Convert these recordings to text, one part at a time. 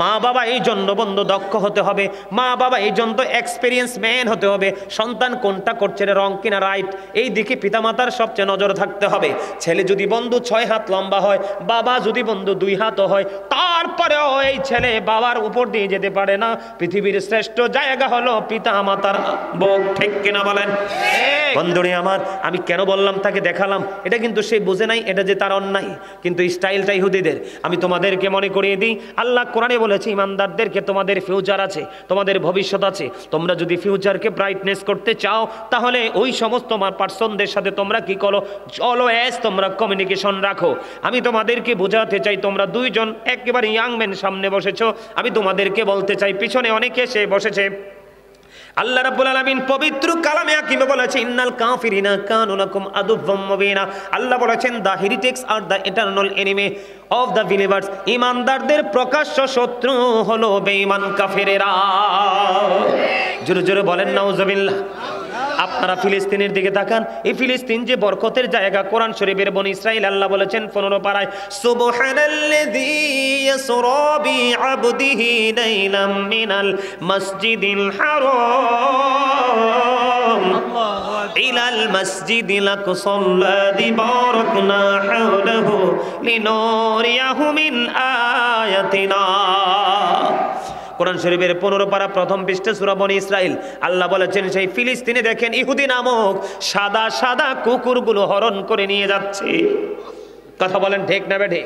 মা বাবা এই জন্য বন্ধু দক্ষ হতে হবে, মা বাবা এই জন্য এক্সপিরিয়েন্স ম্যান হতে হবে। সন্তান কোনটা করছে, রং কিনা রাইট, এই দিকে পিতামাতার সবচেয়ে নজর থাকতে হবে। ছেলে যদি বন্ধু 6 হাত লম্বা হয়, বাবা যদি বন্ধু 2 হাতও হয়, তারপরেও এই ছেলে বাবার উপর দিয়ে যেতে পারে না। পৃথিবীর শ্রেষ্ঠ জায়গা হলো পিতা মাতার বুক, ঠিক কিনা বলেন? বন্ধুরে আমার, আমি কেন বললাম তাকে দেখালাম, এটা কিন্তু সে বুঝে নাই এটা যে তার অন্যায়, কিন্তু স্টাইলটা ইহুদিদের। আমি তোমাদেরকে মনে করিয়ে দিই, আল্লাহ কোরআনে বলেছে ইমানদারদেরকে তোমাদের ফিউচার আছে, তোমাদের ভবিষ্যৎ আছে। তোমরা যদি ফিউচারকে ব্রাইটনেস করতে চাও, তাহলে ওই সমস্ত পার্সনদের সাথে তোমরা কি করো, অলওয়েজ তোমরা কমিউনিকেশন রাখো। আমি তোমাদেরকে বোঝাতে চাই, তোমরা 2 জন একেবারে ইয়াং ম্যান সামনে বসেছো, আমি তোমাদেরকে বলতে চাই পিছনে অনেকে এসে বসেছে। আল্লাহ রাব্বুল আলামিন পবিত্র কালামে হাকিমে বলেছে ইন্নাল কাফিরিনা কানু লাকুম আদুওয়াম মুবিনা। আল্লাহ বলেছেন the heretics are the eternal enemy of the believers. ইমানদারদের প্রকাশ্য শত্রু হলো বেঈমান কাফেরেরা। জোরে জোরে বলেন নাউজুবিল্লাহ। আপনারা ফিলিস্তিনের দিকে তাকান, এই ফিলিস্তিন যে বরকতের জায়গা, কোরআন শরীফের বনি ইসরাইল আল্লাহ বলেছেন 15 পারায়, সুবহানাল্লাযী ইয়াসরা বিআবদিহি লাইলাম মিনাল মাসজিদিল হারাম ইলাল মাসজিদিল আকসাল্লাযী বারাকনা হাওলাহু লিনুরিয়াহু মিন আয়াতিনা। কোরআন শরীফের 15 পারা প্রথম পৃষ্ঠা সূরা বনি ইসরাইল। আল্লাহ বলেছেন সেই ফিলিস্তিনে দেখেন ইহুদি নামক সাদা সাদা কুকুরগুলো হরণ করে নিয়ে যাচ্ছে। কথা বলেন ঠিক না বেঠে?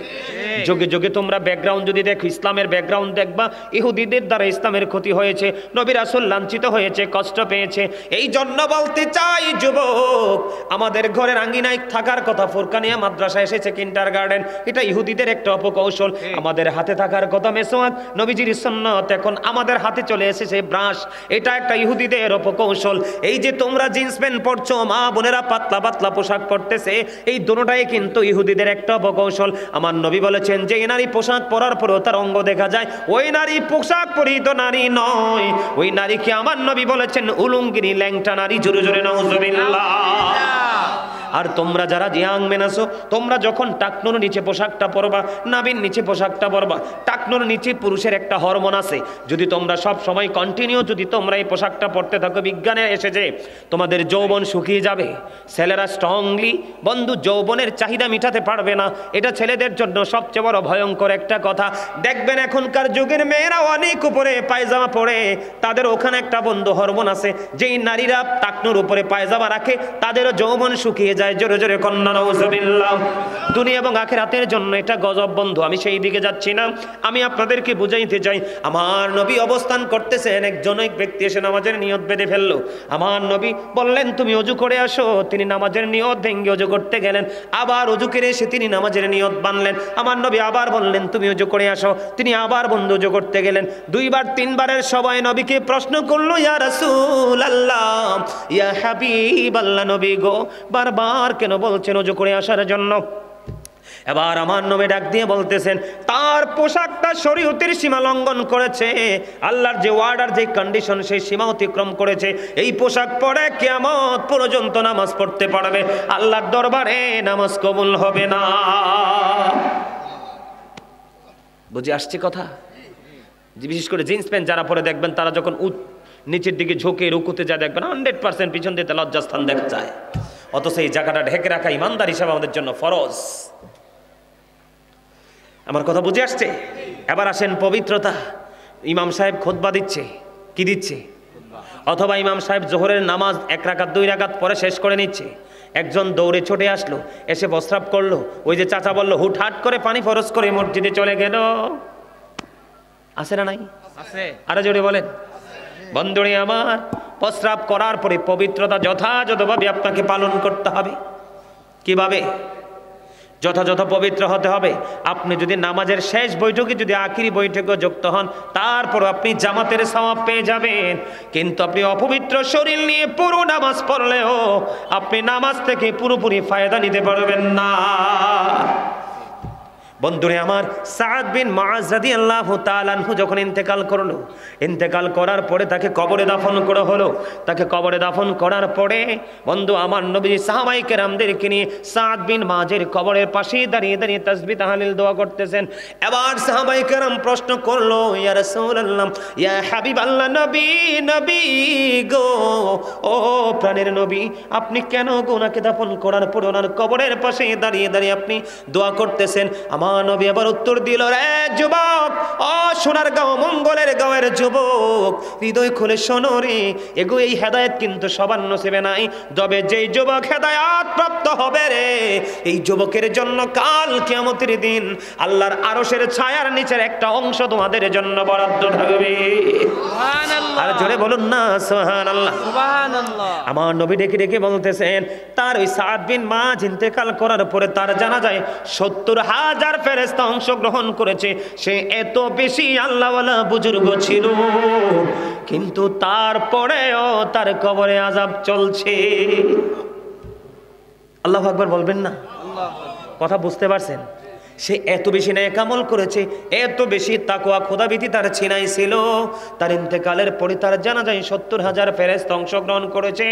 যুগে যুগে তোমরা ব্যাকগ্রাউন্ড যদি দেখো, ইসলামের ব্যাকগ্রাউন্ড দেখবা, ইহুদিদের দ্বারা ইসলামের ক্ষতি হয়েছে, নবী রাসূল লাঞ্ছিত হয়েছে, কষ্ট পেয়েছে। এই জন্য বলতে চাই যুবক, আমাদের ঘরের আঙ্গিনায় থাকার কথা ফুরকানিয়া মাদ্রাসা এসেছে কিন্ডারগার্টেন, এটা ইহুদিদের একটা অপকৌশল। আমাদের হাতে থাকার কথা মেসওয়াক, নবীজির সুন্নাত, এখন আমাদের হাতে চলে এসেছে ব্রাশ, এটা একটা ইহুদিদের অপকৌশল। এই যে তোমরা জিন্স প্যান্ট পরছো, মা বোনেরা পাতলা পাতলা পোশাক পরতেছে, এই দুটোটাই কিন্তু ইহুদিদের একটা অপকৌশল। আমার নবী বলেছেন যে নারী পোশাক পরার পরেও তার অঙ্গ দেখা যায়, ওই নারী পোশাক পরিহিত নারী নয়, ওই নারীকে আমার নবী বলেছেন উলঙ্গিনী ল্যাংটা নারী। জোরে জোরে নাউজুবিল্লাহ। আর তোমরা যারা ইয়াং মেন আছো, তোমরা যখন টাকনুর নিচে পোশাকটা পরবা, নাভির নিচে পোশাকটা পরবা, টাকনুর নিচে পুরুষের একটা হরমোন আছে, যদি তোমরা সব সময় কন্টিনিউ যদি তোমরা এই পোশাকটা পরতে থাকো, বিজ্ঞানে এসেছে তোমাদের যৌবন শুকিয়ে যাবে। ছেলেরা স্ট্রংলি বন্ধু যৌবনের চাহিদা মিটাতে পারবে না, এটা ছেলেদের জন্য সবচেয়ে বড় ভয়ঙ্কর একটা কথা। দেখবেন এখনকার যুগের মেয়েরা অনেক উপরে পায়জামা পরে, তাদের ওখানে একটা বন্ধু হরমোন আছে, যেই নারীরা টাকনুর উপরে পায়জামা রাখে তাদেরও যৌবন শুকিয়ে যায়। জোরে জোরে কন্যা নাউজুবিল্লাহ। দুনিয়া এবং আখিরাতের জন্য এটা গজব বন্ধু। আমি সেই দিকে যাচ্ছি না, আমি আপনাদেরকে বুঝাইতে চাই। আমার নবী অবস্থান করতেছেন, একজন এক ব্যক্তি এসে নামাজের নিয়ত বেঁধে ফেললো। আমার নবী বললেন তুমি অজু করে আসো, তিনি নামাজের নিয়ত ভেঙে অজু করতে গেলেন, আবার অজু করে এসে তিনি নামাজের নিয়ত বানলেন। আমার নবী আবার বললেন তুমি অজু করে আসো, তিনি আবার বন্ধু অজু করতে গেলেন। 2 বার 3 বারের সবাই নবীকে প্রশ্ন করলো ইয়া রাসূলুল্লাহ, ইয়া হাবিবাল্লাহ, নবী গো বারবার কেন বলছেন অজু করে আসার জন্য? এবার আমার নবী ডাক দিয়ে বলতেছেন তার পোশাকটা শরীয়তের সীমা লঙ্ঘন করেছে, আল্লাহর যে ওয়ার্ডার যে কন্ডিশন সেই সীমা অতিক্রম করেছে। এই পোশাক পরে কিয়ামত পর্যন্ত নামাজ পড়তে পারবে, আল্লাহর দরবারে নামাজ কবুল হবে না। বুঝে আসছে কথা? বিশেষ করে জিন্স প্যান্ট যারা পরে দেখবেন, তারা যখন নিচের দিকে ঝুঁকে রুকুতে যায় দেখবেন 100% পিছন দিতে লজ্জাস্থান দেখা যায়, অথচ এই জায়গাটা ঢেকে রাখা ইমানদার হিসাবে আমাদের জন্য ফরজ। আমার কথা বুঝে আসছে? এবার আসেন পবিত্রতা। ইমাম সাহেব খুতবা দিচ্ছে, কি দিচ্ছে? অথবা ইমাম সাহেব জোহরের নামাজ 1 রাকাত 2 রাকাত পরে শেষ করে নিচ্ছে, একজন দৌড়ে ছুটে আসলো, এসে প্রস্রাব করলো, ওই যে চাচা বললো হুটহাট করে পানি ফরজ করে মসজিদে চলে গেল। আছে না নাই? আছে। আরে জোরে বলেন। বন্ধুরে আমার, প্রস্রাব করার পরে পবিত্রতা যথাযথভাবে আপনাকে পালন করতে হবে। কিভাবে? যথাযথ পবিত্র হতে হবে। আপনি যদি নামাজের শেষ বৈঠকে যদি আখিরি বৈঠকে যুক্ত হন, তারপর আপনি জামাতের সওয়াব পেয়ে যাবেন। কিন্তু আপনি অপবিত্র শরীর নিয়ে পুরো নামাজ পড়লেও আপনি নামাজ থেকে পুরোপুরি ফায়দা নিতে পারবেন না। বন্ধুরে আমার, সাদ বিন মুআজ রাদিয়াল্লাহু তাআলা আনহু যখন ইন্তেকাল করলো, ইন্তেকাল করার পরে তাকে কবরে দাফন করা হলো। তাকে কবরে দাফন করার পরে বন্ধু আমার নবী সাহাবায়ে কেরামদেরকে নিয়ে সাদ বিন মুআজের কবরের পাশে দাঁড়িয়ে দাঁড়িয়ে তাসবিহ তাহলিল দোয়া করতেছেন। এবার সাহাবায়ে কেরাম প্রশ্ন করলো, ইয়া রাসূলুল্লাহ, ইয়া হাবিবাল্লাহ, নবী নবী গো, ও প্রাণের নবী, আপনি কেন ওনাকে দাফন করার পরে ওনার কবরের পাশে দাঁড়িয়ে দাঁড়িয়ে আপনি দোয়া করতেছেন? আমার নবী আবার উত্তর দিল, রে যুবক, ও সোনার গাঁও মঙ্গলের গাঁয়ের যুবক, হৃদয় খুলে শোনো রে, এগো এই হেদায়েত কিন্তু সবার নসিবে নাই। তবে যেই যুবক হেদায়েত প্রাপ্ত হবে রে, এই যুবকের জন্য কাল কিয়ামতের দিন আল্লাহর আরশের ছায়ার নিচের একটা অংশ তোমাদের জন্য বরাদ্দ থাকবে। সুবহানাল্লাহ। আর জোরে বলুন না সুবহানাল্লাহ। সুবহানাল্লাহ। আমার নবী ডেকে ডেকে বলতেছেন, তার ওই সাদ বিন মুআজ ইন্তেকাল করার পরে তার জানাজায় ৭০,০০০ ফেরেশতা অংশগ্রহণ করেছে। সে এত বেশি আল্লাহওয়ালা বুজুর্গ ছিল, কিন্তু তারপরেও তার কবরে আযাব চলছে। আল্লাহু আকবার বলবেন না? কথা বুঝতে পারছেন? সে এত বেশি নেক আমল করেছে, এত বেশি তাকওয়া খোদাভীতি তার ছিনাই ছিল। তার ইন্তেকালের পরে তার জানাজায় ৭০,০০০ ফেরেশতা অংশগ্রহণ করেছে।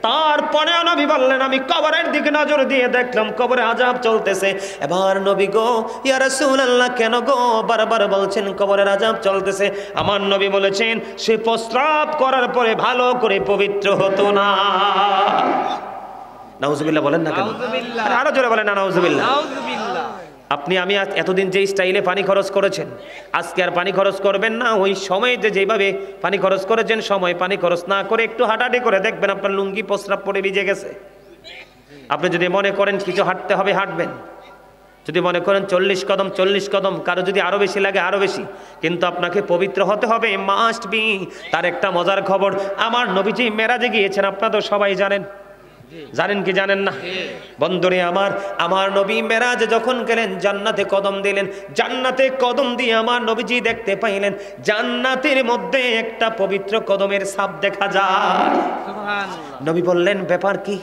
তারপরে নবী বললেন, আমি কবরের দিকে নজর দিয়ে দেখলাম কবরে আযাব চলতেছে। এবার নবী গো, ইয়া রাসূলুল্লাহ, কেন গো বারবার বলছেন কবরের আযাব চলতেছে? আমার নবী বলেছেন, সে প্রস্রাব করার পরে ভালো করে পবিত্র হতো না। নাউজুবিল্লাহ বলেন না কেন? আরো জোরে বলেন না নাউজুবিল্লাহ। আপনি আমি এতদিন যে স্টাইলে পানি খরচ করেছেন, আজকে আর পানি খরচ করবেন না। ওই সময় যেভাবে পানি খরচ করেছেন, সময় পানি খরচ না করে একটু হাঁটাহাঁটি করে দেখবেন আপনার লুঙ্গি প্রস্রাব পরে ভিজে গেছে। আপনি যদি মনে করেন কিছু হাঁটতে হবে, হাঁটবেন। যদি মনে করেন 40 কদম 40 কদম, কারো যদি আরো বেশি লাগে আরো বেশি, কিন্তু আপনাকে পবিত্র হতে হবে, মাস্ট বি। তার একটা মজার খবর, আমার নবীজি মেরাজে গিয়েছেন, আপনারা তো সবাই জানেন। জানেন কি জানেন না? বন্ধুরে আমার নবী মেরাজে যখন গেলেন, জান্নাতে কদম দিলেন। জান্নাতে কদম দিয়ে আমার নবীজি দেখতে পাইলেন জান্নাতের মধ্যে একটা পবিত্র কদমের ছাপ দেখা যায়। সুবহানাল্লাহ। নবী বললেন, ব্যাপার কি?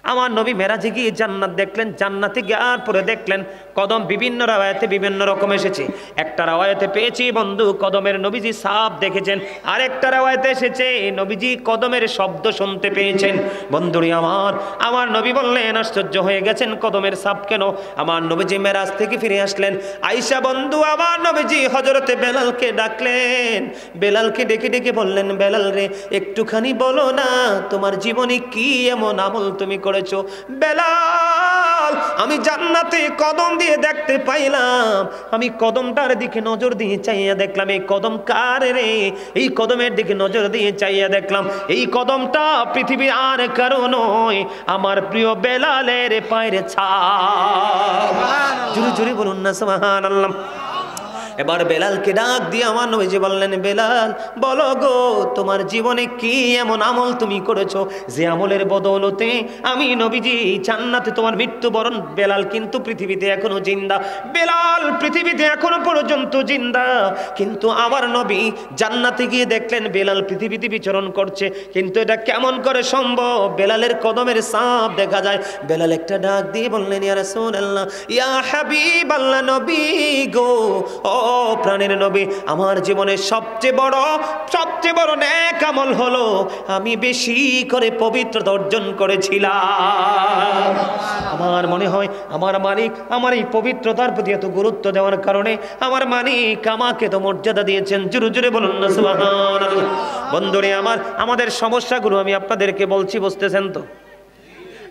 আমার নবী মেরাজে গিয়ে জান্নাত দেখলেন। জান্নাতে গিয়ার পরে দেখলেন কদম বিভিন্ন রাওয়ায়াতে বিভিন্ন রকম এসেছে। একটা রাওয়ায়াতে পেয়েছি বন্ধু কদমের নবীজি ছাপ দেখেছেন, আরেকটা রাওয়ায়াতে এসেছে নবীজি কদমের শব্দ শুনতে পেয়েছেন। বন্ধুরি আমার নবী বললেন, আশ্চর্য হয়ে গেছেন, কদমের ছাপ কেন? আমার নবীজি মেরাজ থেকে ফিরে আসলেন। আয়েশা বন্ধু আমার নবীজি হযরতে বেলালকে ডাকলেন। বেলালকে ডেকে ডেকে বললেন, বেলাল রে, একটুখানি বলো না তোমার জীবনে কি এমন আমল তুমি করেছো? বেলাল, আমি জান্নাতে কদম দিয়ে দেখতে পাইলাম, আমি কদমটার দিকে নজর দিয়ে চাইয়া দেখলাম এই কদম কার রে। এই কদমের দিকে নজর দিয়ে চাইয়া দেখলাম এই কদমটা পৃথিবীর আর কারো নয়, আমার প্রিয় বেলালের পায়ের ছাপ। জোরে জোরে বলুন না সুবহানাল্লাহ। এবার বেলালকে ডাক দিয়ে আমার নবীজি বললেন, বেলাল বলো গো, তোমার জীবনে কি এমন আমল তুমি করেছো যে আমলের বদৌলতে আমি নবীজি জান্নাতে তোমার মৃত্যুবরণ? বেলাল কিন্তু পৃথিবীতে এখনো জিন্দা, বেলাল পৃথিবীতে এখনো পর্যন্ত জিন্দা, কিন্তু আমার নবী জান্নাতে গিয়ে দেখলেন বেলাল পৃথিবীতে বিচরণ করছে। কিন্তু এটা কেমন করে সম্ভব? বেলালের কদমের ছাপ দেখা যায়। বেলাল একটা ডাক দিয়ে বললেন, ইয়া রাসূলুল্লাহ, ইয়া হাবিবাল্লাহ, নবী গো, ও প্রাণের নবী, আমার জীবনের সবচেয়ে বড় নেক আমল হলো আমি বেশি করে পবিত্রতা অর্জন করেছিলাম। আমার মনে হয় আমার মালিক আমার এই পবিত্রতার প্রতি এত গুরুত্ব দেওয়ার কারণে আমার মালিক আমাকে তো মর্যাদা দিয়েছেন। জোরে জোরে বলুন না সুবহানাল্লাহ। বন্ধুরে আমাদের সমস্যাগুলো আমি আপনাদেরকে বলছি, বুঝতেছেন তো?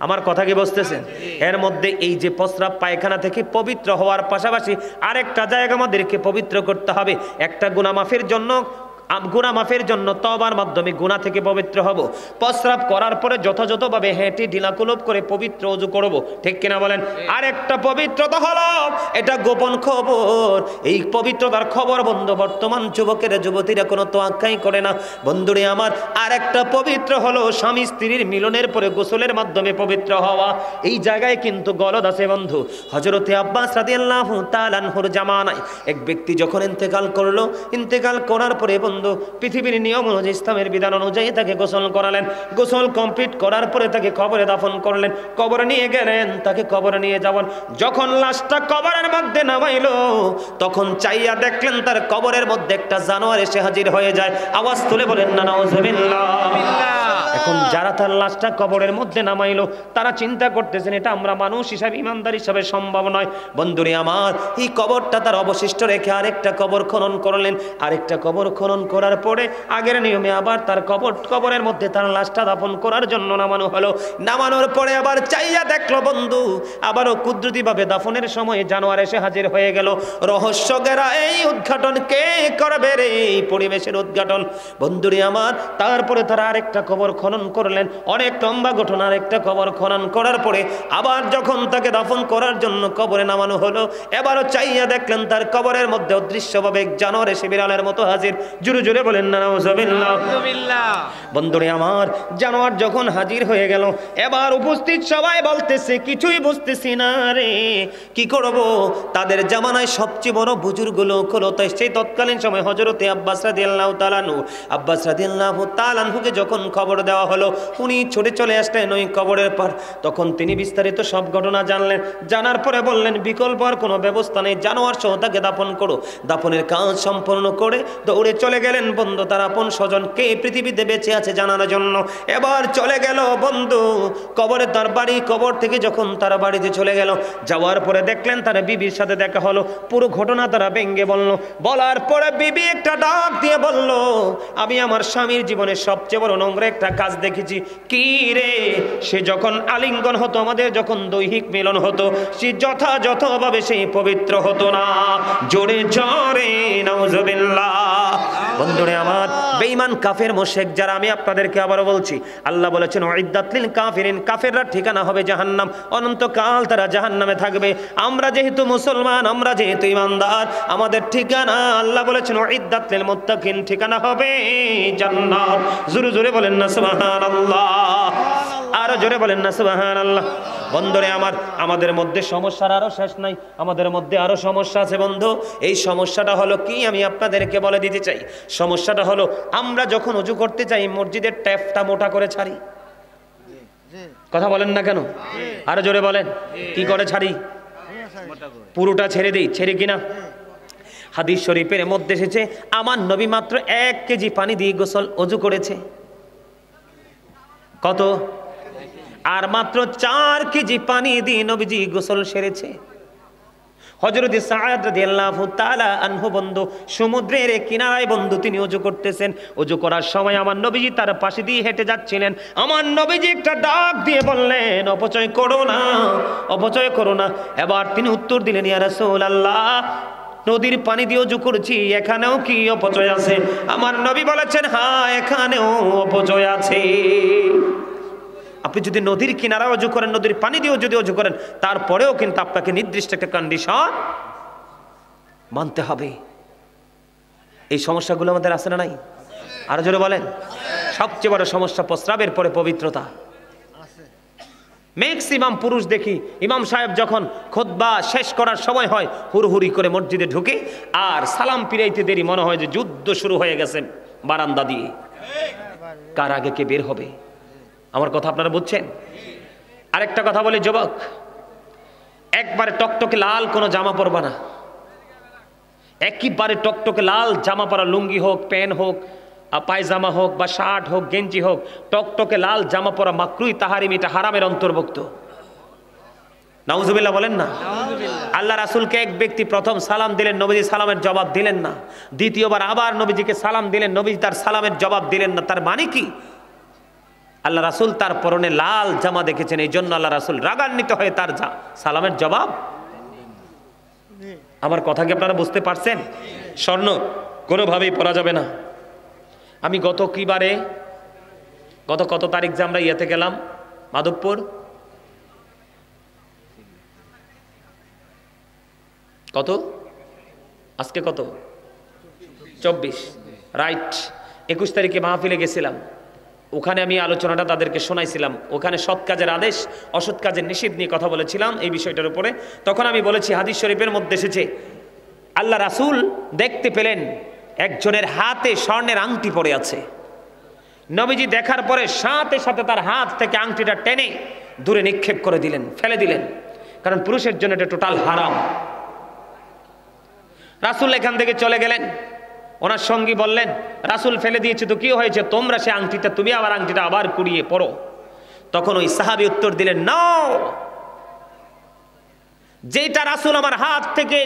আমার কথা কি বুঝতেছেন? এর মধ্যে এই যে প্রস্রাব পায়খানা থেকে পবিত্র হওয়ার পাশাপাশি আরেকটা জায়গা আমাদেরকে পবিত্র করতে হবে। একটা গুনাহ মাফের জন্য তওবার মাধ্যমে গুনাহ থেকে পবিত্র হব। প্রস্রাব করার পরে যথাযথভাবে হেঁটে ঢিলাকুলুপ করে পবিত্র ওযু করব, ঠিক কিনা বলেন? আরেকটা পবিত্রতা হলো, এটা গোপন খবর। এই পবিত্রতার খবর বন্ধু বর্তমান যুবতীরা কোনো তোয়াক্কাই করে না। বন্ধুরে আরেকটা পবিত্র হলো স্বামী স্ত্রীর মিলনের পরে গোসলের মাধ্যমে পবিত্র হওয়া। এই জায়গায় কিন্তু গলদ আছে বন্ধু। হযরতে আব্বাস রাদিয়াল্লাহু তাআলা আনহুর জামানায় এক ব্যক্তি যখন ইন্তেকাল করলো, ইন্তেকাল করার পরে বন্ধু পৃথিবীর নিয়ম অনুযায়ী ইসলামের বিধান অনুযায়ী তাকে গোসল করালেন। গোসল কমপ্লিট করার পরে তাকে কবরে দাফন করলেন। কবরে নিয়ে গেলেন, তাকে কবরে নিয়ে যাবেন। যখন লাশটা কবরের মধ্যে নামাইলো তখন চাইয়া দেখলেন তার কবরের মধ্যে একটা জানোয়ার এসে হাজির হয়ে যায়। আওয়াজ তুলে বলেন না নাউজুবিল্লাহ। এখন যারা তার লাশটা কবরের মধ্যে নামাইলো তারা চিন্তা করতেছেন এটা আমরা মানুষ হিসাবে ইমানদার হিসাবে সম্ভব নয়। বন্ধুরে আমার, এই কবরটা তার অবশিষ্ট রেখে আরেকটা কবর খনন করলেন। আরেকটা কবর খনন করার পরে আগের নিয়মে আবার তার কবরের মধ্যে তার লাশটা দাফন করার জন্য নামানো হলো। নামানোর পরে আবার চাইয়া দেখলো বন্ধু আবারও কুদরতিভাবে দাফনের সময় জানোয়ার এসে হাজির হয়ে গেল। রহস্য ঘেরা এই উদ্ঘাটন কে করবে রে, এই পরিবেশের উদ্ঘাটন? বন্ধুরে আমার, তারপরে তারা আরেকটা কবর খনন করলেন। অনেক লম্বা ঘটনা। আরেকটা কবর খনন করার পরে আবার যখন তাকে দাফন করার জন্য কবরে নামানো হলো, এবারও চাইয়া দেখলেন তার কবরের মধ্যে অদৃশ্যভাবে জানোয়ার এসে বিড়ালের মতো হাজির। জোরে জোরে বলেন না নাউজুবিল্লাহ। বন্ধুরে আমার, জানোয়ার যখন হাজির হয়ে গেল এবার উপস্থিত সবাই বলতেছে কিছুই বুঝতেছি না রে, কি করব? তাদের জামানায় সবচেয়ে বড় বুজুর্গ লোক হলো, তাই সেই তৎকালীন সময় হযরতে আব্বাস রাদিয়াল্লাহু তাআলা আনহুকে যখন খবর দেওয়া হলো উনি ছুটে চলে আসলেন ওই কবরের পার। তখন তিনি বিস্তারিত সব ঘটনা জানলেন। জানার পরে বললেন বিকল্প আর কোনো ব্যবস্থা নেই, জানোয়ার সহ তাকে দাফন করো। দাফনের কাজ সম্পন্ন করে দৌড়ে চলে গেলেন বন্ধু তার আপন স্বজন কে পৃথিবীতে বেঁচে আছে জানার জন্য। এবার চলে গেল বন্ধু কবরে, তার বাড়ি। কবর থেকে যখন তার বাড়িতে চলে গেল, যাওয়ার পরে দেখলেন তার বিবির সাথে দেখা হলো। পুরো ঘটনা তারা ভেঙ্গে বলল। বলার পরে বিবি একটা ডাক দিয়ে বলল, আমি আমার স্বামীর জীবনে সবচেয়ে বড় নোংরা একটা কাজ দেখেছি। কি রে? সে যখন আলিঙ্গন হতো, আমাদের যখন দৈহিক মিলন হতো, সে যথাযথভাবে সেই পবিত্র হতো না। জোরে জোরে নাউজুবিল্লাহ। বন্ধুরে আমার, বেঈমান কাফের মুশরিক যারা, আমি আপনাদেরকে আবারও বলছি, আল্লাহ বলেছেন উইদ্দাত লিল কাফিরিন, কাফেররা ঠিকানা হবে জাহান্নাম, অনন্তকাল তারা জাহান্নামে থাকবে। আমরা যেহেতু মুসলমান, আমরা যেহেতু ইমানদার, আমাদের ঠিকানা আল্লাহ বলেছেন উইদ্দাত লিল মুত্তাকিন, ঠিকানা হবে জান্নাত। জোরে জোরে বলেন না সুবহানাল্লাহ। আরো জোরে বলেন না সুবহানাল্লাহ। বন্ধুরে আমার, আমাদের মধ্যে সমস্যার আরো শেষ নাই, আমাদের মধ্যে আরো সমস্যা আছে বন্ধু। এই সমস্যাটা হলো কি আমি আপনাদেরকে বলে দিতে চাই। সমস্যাটা হলো আমরা যখন ওযু করতে যাই মসজিদের ট্যাপটা মোটা করে ছাড়ি। কথা বলেন না কেন? আরো জোরে বলেন। কি করে ছাড়ি? পুরোটা ছেড়ে দিই, ছেড়ে কিনা? হাদিস শরীফের মধ্যে এসেছে আমার নবী মাত্র 1 কেজি পানি দিয়ে গোসল ওযু করেছে। কত? আর মাত্র 4 কেজি পানি দিয়ে নবীজি গোসল সেরেছে। হযরত সাআদ রাদিয়াল্লাহু তাআলা আনহু বন্ধু সমুদ্রের কিনারায় বন্ধু তিনি ওযু করতেছেন। ওযু করার সময় আমার নবীজি তার পাশে দিয়ে হেঁটে যাচ্ছিলেন। আমার নবীজি একটা ডাক দিয়ে বললেন, অপচয় করো না, অপচয় করো না। এবার তিনি উত্তর দিলেন, ইয়া রাসূলুল্লাহ, নদীর পানি দিয়ে ওযু করছি, এখানেও কি অপচয় আছে? আমার নবী বলেছেন, হ্যাঁ, এখানেও অপচয় আছে। আপনি যদি নদীর কিনারা ওযু করেন, নদীর পানি দিয়েও যদি ওযু করেন, তারপরেও কিন্তু আপনাকে নির্দিষ্ট একটা কন্ডিশন মানতে হবে। এই সমস্যাগুলো আমাদের আছে না নাই? আরো জোরে বলেন। সবচেয়ে বড় সমস্যা প্রস্রাবের পরে পবিত্রতা। ম্যাক্সিমাম পুরুষ দেখি ইমাম সাহেব যখন খুতবা শেষ করার সময় হয় হুড়হুড়ি করে মসজিদে ঢুকে, আর সালাম ফিরাইতে দেরি, মনে হয় যে যুদ্ধ শুরু হয়ে গেছে বারান্দা দিয়ে, কার আগে কে বের হবে। আমার কথা আপনারা বুঝছেন? আরেকটা কথা বলি, যুবক, একবারে টকটকে লাল কোনো জামা পরবা না। একেবারে টকটকে লাল জামা পরা, লুঙ্গি হোক, প্যান্ট হোক, পায়জামা হোক বা শার্ট হোক, গেঞ্জি হোক, টকটকে লাল জামা পরা মাকরুহ তাহরিম, এটা হারামের অন্তর্ভুক্ত। নাউজুবিল্লাহ বলেন না। আল্লাহ রাসূলকে এক ব্যক্তি প্রথম সালাম দিলেন, নবীজি সালামের জবাব দিলেন না। দ্বিতীয়বার আবার নবীজিকে সালাম দিলেন, নবীজি তার সালামের জবাব দিলেন না। তার মানে কি? আল্লাহ রাসূল তার পরনে লাল জামা দেখেছেন, এই জন্য আল্লাহ রাসূল রাগান্বিত হয়ে তার সালামের জবাব। আমার কথা কি আপনারা বুঝতে পারছেন? স্বর্ণ কোনোভাবেই পরা যাবে না। আমি গত কত তারিখ যে আমরা ইয়েতে গেলাম মাধবপুর, কত আজকে কত 24 রাইট 21 তারিখে মাহফিলে গেছিলাম। ওখানে আমি আলোচনাটা তাদেরকে শোনাইছিলাম। ওখানে সৎ কাজের আদেশ, অসৎ কাজের নিষেধ নিয়ে কথা বলেছিলাম এই বিষয়টার উপরে। তখন আমি বলেছি হাদিস শরীফের মধ্যে এসেছে আল্লাহ রাসূল দেখতে পেলেন একজনের হাতে স্বর্ণের আংটি পড়ে আছে। নবীজি দেখার পরে সাথে সাথে তার হাত থেকে আংটিটা টেনে দূরে নিক্ষেপ করে দিলেন, ফেলে দিলেন, কারণ পুরুষের জন্য এটা টোটাল হারাম। রাসূল এখান থেকে চলে গেলেন। ওনার সঙ্গী বললেন, রাসূল ফেলে দিয়েছে তো কি হয়েছে, তোমরা সে আংটিটা, তুমি আবার আংটিটা আবার কুড়িয়ে পড়ো। তখন ওই সাহাবী উত্তর দিলেন, নাও, যেটা রাসূল আমার হাত থেকে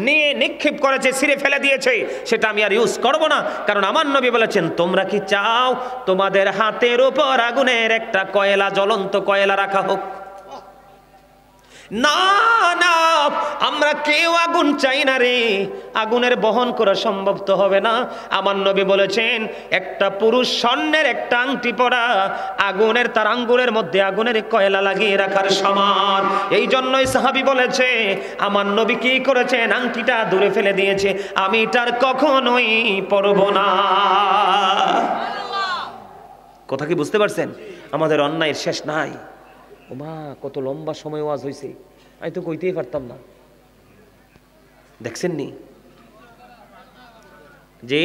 নিয়ে নিক্ষেপ করেছে, ছিঁড়ে ফেলে দিয়েছে, সেটা আমি আর ইউজ করব না, কারণ আমার নবী বলেছেন, তোমরা কি চাও তোমাদের হাতের উপর আগুনের একটা কয়লা, জ্বলন্ত কয়লা রাখা হোক? না না, আমরা কেউ আগুন চাই না রে, আগুনের বহন করা সম্ভব তো হবে না। আমার নবী বলেছেন, একটা পুরুষ স্বর্ণের একটা আংটি পরা আগুনের, তার আঙ্গুলের মধ্যে আগুনের কয়লা লাগিয়ে রাখার সমান। এই জন্যই সাহাবী বলেছে, আমার নবী কি করেছেন, আংটিটা দূরে ফেলে দিয়েছে, আমি এটার কখনোই পরব না। কথা কি বুঝতে পারছেন? আমাদের অন্যায়ের শেষ নাই। ওমা, কত লম্বা সময় ওয়াজ হয়েছে, আমি তো কইতেই পারতাম না। দেখছেন নি? জি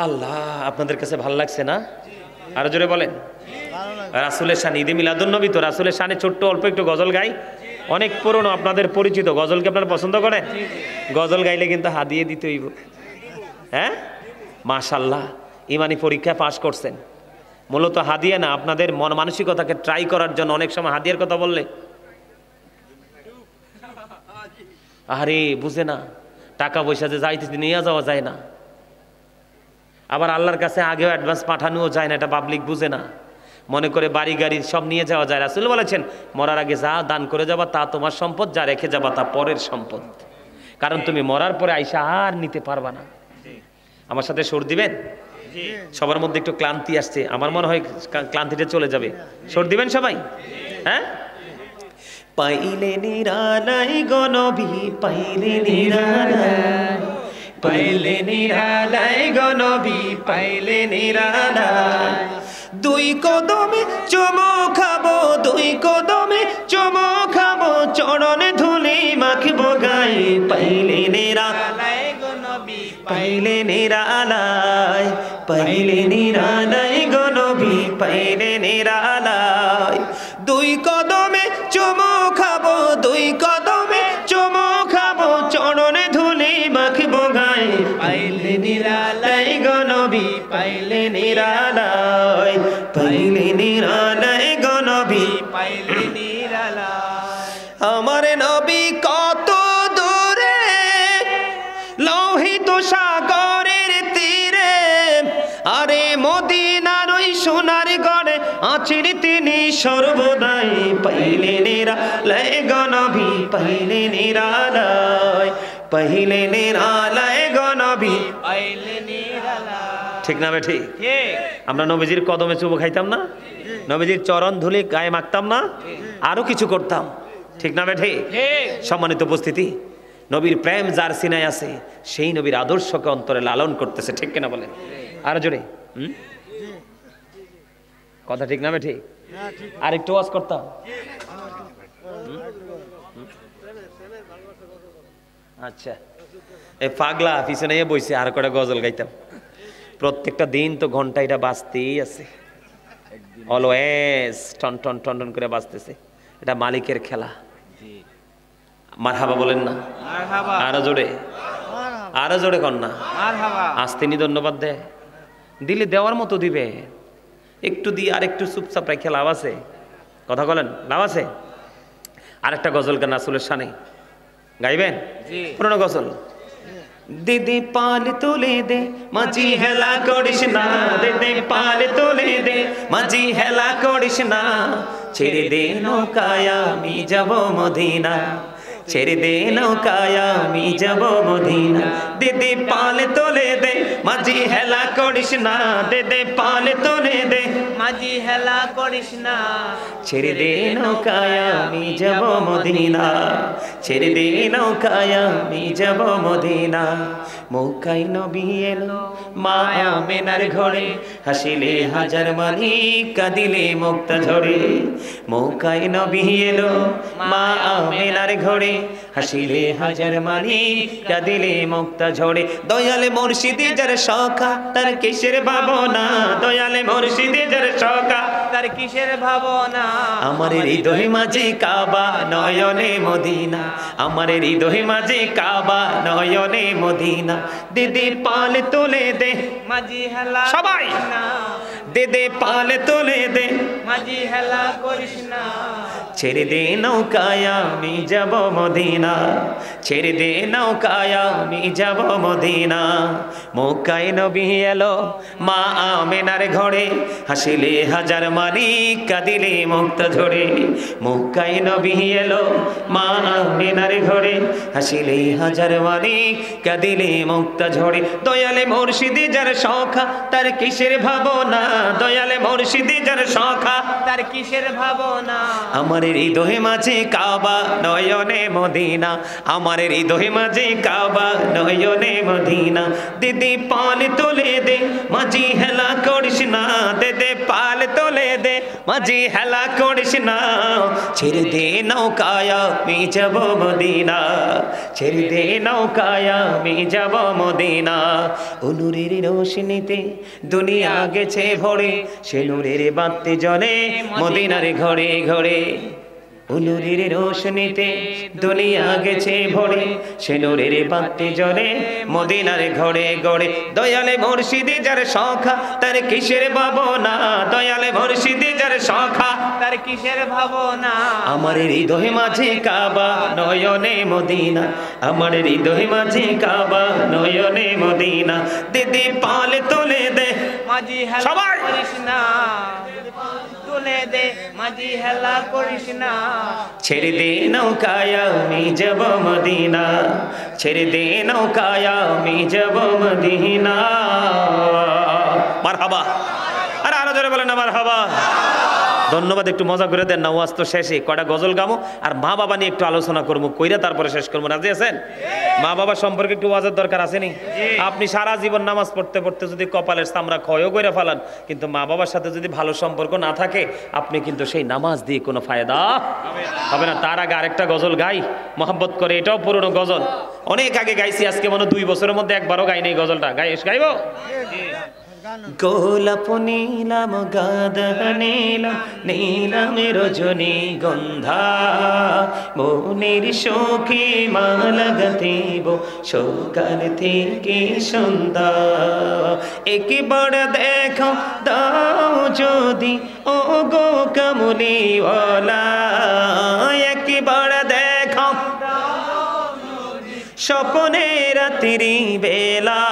আল্লাহ, আপনাদের কাছে ভালো লাগছে না? আরো জোরে বলেন। রাসূলের শান, ঈদে মিলাদুন্নবী তো, রাসূলের শানে ছোট্ট অল্প একটু গজল গাই। অনেক পুরনো, আপনাদের পরিচিত। গজল কি আপনারা পছন্দ করেন? গজল গাইলে কিন্তু হাদিয়ে দিতে হইব। হ্যাঁ, মাশাআল্লাহ, ইমানি পরীক্ষা পাশ করছেন। মূলত হাদিয়া না, আপনাদের মন মানসিকতাকে ট্রাই করার জন্য। অনেক সময় হাদিয়ার কথা বললে আরে বুঝে না, টাকা পয়সা যে যাইতে নিয়ে যাওয়া যায় না, আবার আল্লাহর কাছে আগেও অ্যাডভান্স পাঠানোও যায় না, এটা পাবলিক বুঝে না, মনে করে বাড়ি গাড়ি সব নিয়ে যাওয়া যায়। রাসূল বলেছেন, মরার আগে যা দান করে যাবা তা তোমার সম্পদ, যা রেখে যাবা তা পরের সম্পদ, কারণ তুমি মরার পরে আইসা আর নিতে পারবা না। আমার সাথে সুর দিবেন? সবার মধ্যে একটু ক্লান্তি আসছে, আমার মনে হয় ক্লান্তিটা চলে যাবে। সুর দিবেন সবাই? হ্যাঁ। পাইলে নিরালাই গো নবী, পাইলে নিরালাই, পাইলে নিরালাই গো নবী, পাইলে নিরালাই, দুই কদমে চুমো খাবো, দুই কদমে চুমো খাবো, চরণে ধুলি মাখবো গায়ে, পাইলে নিরালাই গো নবী, পাইলে নিরালাই, পাইলে নিরালাই গো নবী, পাইলে নিরালাই, দুই কদমে চুমো খাবো, দুই কদমে চুমো খাবো, চরণে ধুলি মাখবো গায়ে, পাইলে নিরালাই গো নবী, পাইলে নিরালাই, পাইলে নিরালাই গো নবী, পাইলে নিরালাই। আমার নবী কত দূরে, লোহিত সাগরের তীরে, আরে মদিনার ওই সোনার ঘরে আছেন তিনি সর্বদাই, পাইলে নিরালাই গো নবী, পাইলে নিরালাই, পাইলে নিরালাই গো নবী, পাইলে নিরালাই। ঠিক না বে ঠিক? আমরা নবীজির কদমে চুমো খাইতাম না, নবীজির চরণ ধুলি গায়ে মাখতাম না, আরো কিছু করতাম। ঠিক না বে ঠিক? সম্মানিত উপস্থিতি, নবীর প্রেম যার সিনায় আছে, সেই নবীর আদর্শকে অন্তরে লালন করতেছে। ঠিক কিনা বলেন? আরো জোরে। কথা ঠিক না বে ঠিক? আর একটু ওয়াজ করতাম। আচ্ছা, এই পাগলা পিছনে বইছে, আর কটা গজল গাইতাম। প্রত্যেকটা দিন তো ঘন্টা এটা বাজতেই আছে, অলওয়েজ টন টন টন টন করে বাজতেছে। এটা মালিকের খেলা। মারহাবা বলেন না? আরো জোরে, আরো জোরে কর না। আজ তিনি ধন্যবাদ দেয়, দিলে দেওয়ার মতো দিবে, একটু দিয়ে আর একটু চুপচাপ রেখে লাভ আছে? কথা বলেন, লাভ আছে? আরেকটা গজল গান রাসূলের শানে গাইবেন? পুরনো গজল। দিদি পাল তুলে দে, মাঝি হেলা করিস না, দিদি পাল তুলে দে, মাঝি হেলা করিস না, ছেড়ে দে নৌকায় আমি যাব মদিনা, ছেড়ে দে নৌকায় আমি যাব মদিনা, দিদি পাল তুলে দে, মাঝি হেলা করিস না, দিদি পাল তুলে দে, মাঝি হেলা করিস না, ছেড়ে দে নৌকায় আমি যাব মদিনা, ছেড়ে দে নৌকায় আমি যাব মদিনা। মৌকায় নবী এলো মা আমেনার ঘরে, হাসিলে হাজার মানি, কাঁদিলে মুক্তা ঝরে। মৌকায় নবী এলো মা আমেনার ঘরে, হাসিলে হাজার মানি কাঁদিলে মুক্তা ঝরে দয়ালে মুর্শিদে যার সখা তার কিসের ভাবনা দয়ালে মুর্শিদে যার সখা তার কিসের ভাবনা আমার হৃদয় মাঝে কাবা নয়নে মদিনা আমার হৃদয় মাঝে কাবা নয়নে মদিনা দিদি পাল তুলে দে মাঝি হেলা সবাই দে পাল তুলে দে মাঝি হেলা করিস না ছেড়ে দে নৌকায় আমি যাব মদিনা ছেড়ে দে নৌকায় আমি যাব মদিনা মক্কায় নবী এলো মা আমেনার ঘরে হাসিলে হাজার মানি কাঁদিলে মুক্তা ঝরে মক্কায় নবী এলো মা আমেনার ঘরে হাসিলে হাজার মানি কাঁদিলে মুক্তা ঝরে দয়ালে মুর্শিদে যার সখা তার কিসের ভাবনা দয়ালে মুর্শিদে যার সখা তার কিসের ভাবনা আমার হৃদয় মাঝে কাবা নয়নে মদিনা আমার হৃদয় মাঝে কাবা নয়নে মদিনা দিদি পাল তোলে দে মাঝি হেলা করিস না দে পাল তোলে দে মাঝি হেলা করিস না ছেড়ে দে নৌকায় আমি যাব মদিনা ছেড়ে দে নৌকায় আমি যাব মদিনা অনুরের রোশনীতে দুনিয়া গেছে ভরে সে নূরের বাতি জ্বলে মদিনার ঘরে ঘরে উলুরের রোশনীতে দুনিয়া গেছে ভরে সে নূরের বাতি জ্বলে মদিনার ঘরে ঘরে দয়ালে মুর্শিদে যার সখা তার কিসের ভাবনা দয়ালে মুর্শিদে যার সখা তার কিসের ভাবনা আমার হৃদয় মাঝে কাবা নয়নে মদিনা আমার হৃদয় মাঝে কাবা নয়নে মদিনা দিদি পাল তুলে দে মাঝি হেলা সবাই করিস না তুলে দে মাঝি হেলা করিস না ছেড়ে দে নৌকায় আমি যাব মদিনা ছেড়ে দে নৌকায় আমি যাব মদিনা মারহাবা আরে আরো জোরে বলেন না মারহাবা ধন্যবাদ একটু মজা করে দেন না ওয়াজ তো শেষে কয়টা গজল গামো আর মা বাবা নিয়ে একটু আলোচনা করবো কইরা তারপরে শেষ করবো রাজি আছেন মা বাবা সম্পর্কে একটু ওয়াজের দরকার আছে নি আপনি সারা জীবন নামাজ পড়তে পড়তে যদি কপালের চামড়া ক্ষয়ও করে ফেলান কিন্তু মা বাবার সাথে যদি ভালো সম্পর্ক না থাকে আপনি কিন্তু সেই নামাজ দিয়ে কোনো ফায়দা হবে না তার আগে আরেকটা গজল গাই মহব্বত করে এটাও পুরনো গজল অনেক আগে গাইছি আজকে মনে 2 বছরের মধ্যে একবারও গাই নাই গজলটা গাইব গোলাপ নীলাম গাঁদা নীলাম নীলাম রজনী গন্ধা মনের শোকে মালা গাঁথিব সকাল থেকে সন্ধ্যা একবার দেখো দাও যদি ও গো কামলিওয়ালা একবার দেখো স্বপ্নে রাত্রি বেলা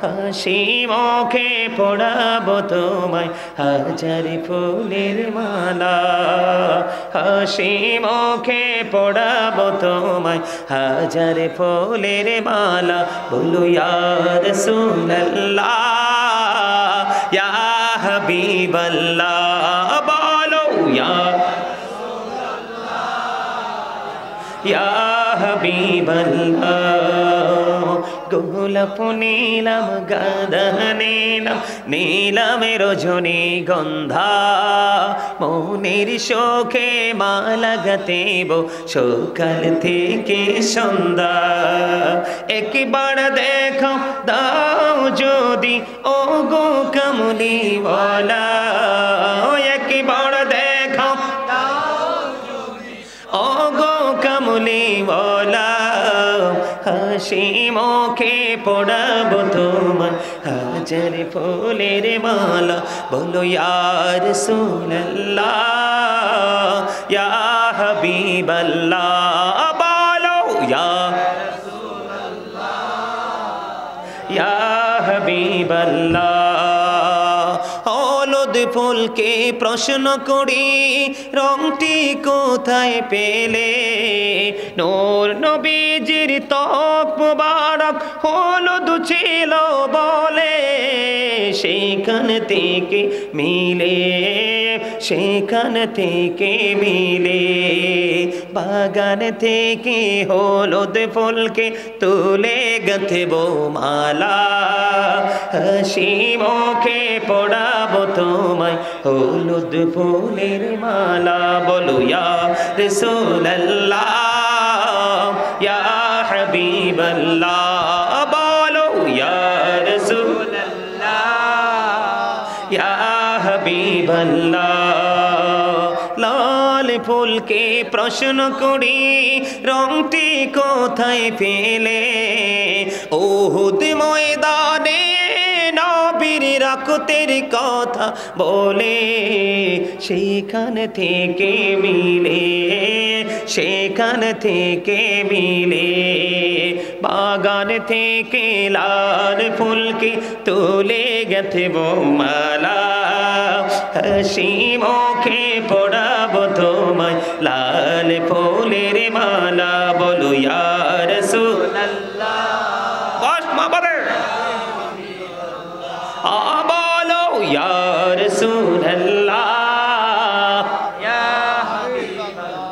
হাসি মুখে পড়াবো তোমায় হাজার ফুলের মালা হাসি মুখে পড়াবো তোমায় হাজার ফুলের মালা বলো ইয়া রাসূলুল্লাহ ইয়া হাবিবাল্লাহ বলো ইয়া ইয়া হাবিবাল্লাহ গোলাপ নীলাম গাঁদা নীলাম নীলাম রজনী গন্ধা মনের শোকে মালা গাঁথিব সকাল থেকে সন্ধ্যা একবার দেখো দাও যদি ও গো কামলিওয়ালা একবার দেখো ও গো কামলিওয়ালা হাসি মুখে পড়াবো তোমায় হাজার ফুলের মালা বলো ইয়া রাসূলুল্লাহ ইয়া হাবিবাল্লাহ বলো ইয়া রাসূলুল্লাহ ইয়া হাবিবাল্লাহ হলুদ ফুলকে প্রশ্ন করি রংটি কোথায় পেলে নূর নবীজির ত্বক মুবারক হলুদ ছিল বলে সেখান থেকে মিলে সেখান থেকে মিলে বাগান থেকে হলুদ ফুলকে তুলে গাঁথব মালা হাসি মুখে পড়াবো তোমায় হলুদ ফুলের মালা বলো ইয়া রাসূলুল্লাহ হাবিবাল্লাহ বলো ইয়া রাসূলুল্লাহ ইয়া হাবিবাল্লাহ লাল ফুলকে প্রশ্ন করি রংটি কোথায় পেলে উহুদ ময়দানে নবীর রক্তের কথা বলে সেখান থেকে মিলে সেখান থেকে মিলে বাগান থেকে লাল ফুলকে তুলে গেছে মালা হাসি মুখে পড়াবো তোমায় লাল ফুলের মালা বলো ইয়া রাসূলুল্লাহ বস মা বলে বলো ইয়া রাসূলুল্লাহ ইয়া হাবিবাল্লাহ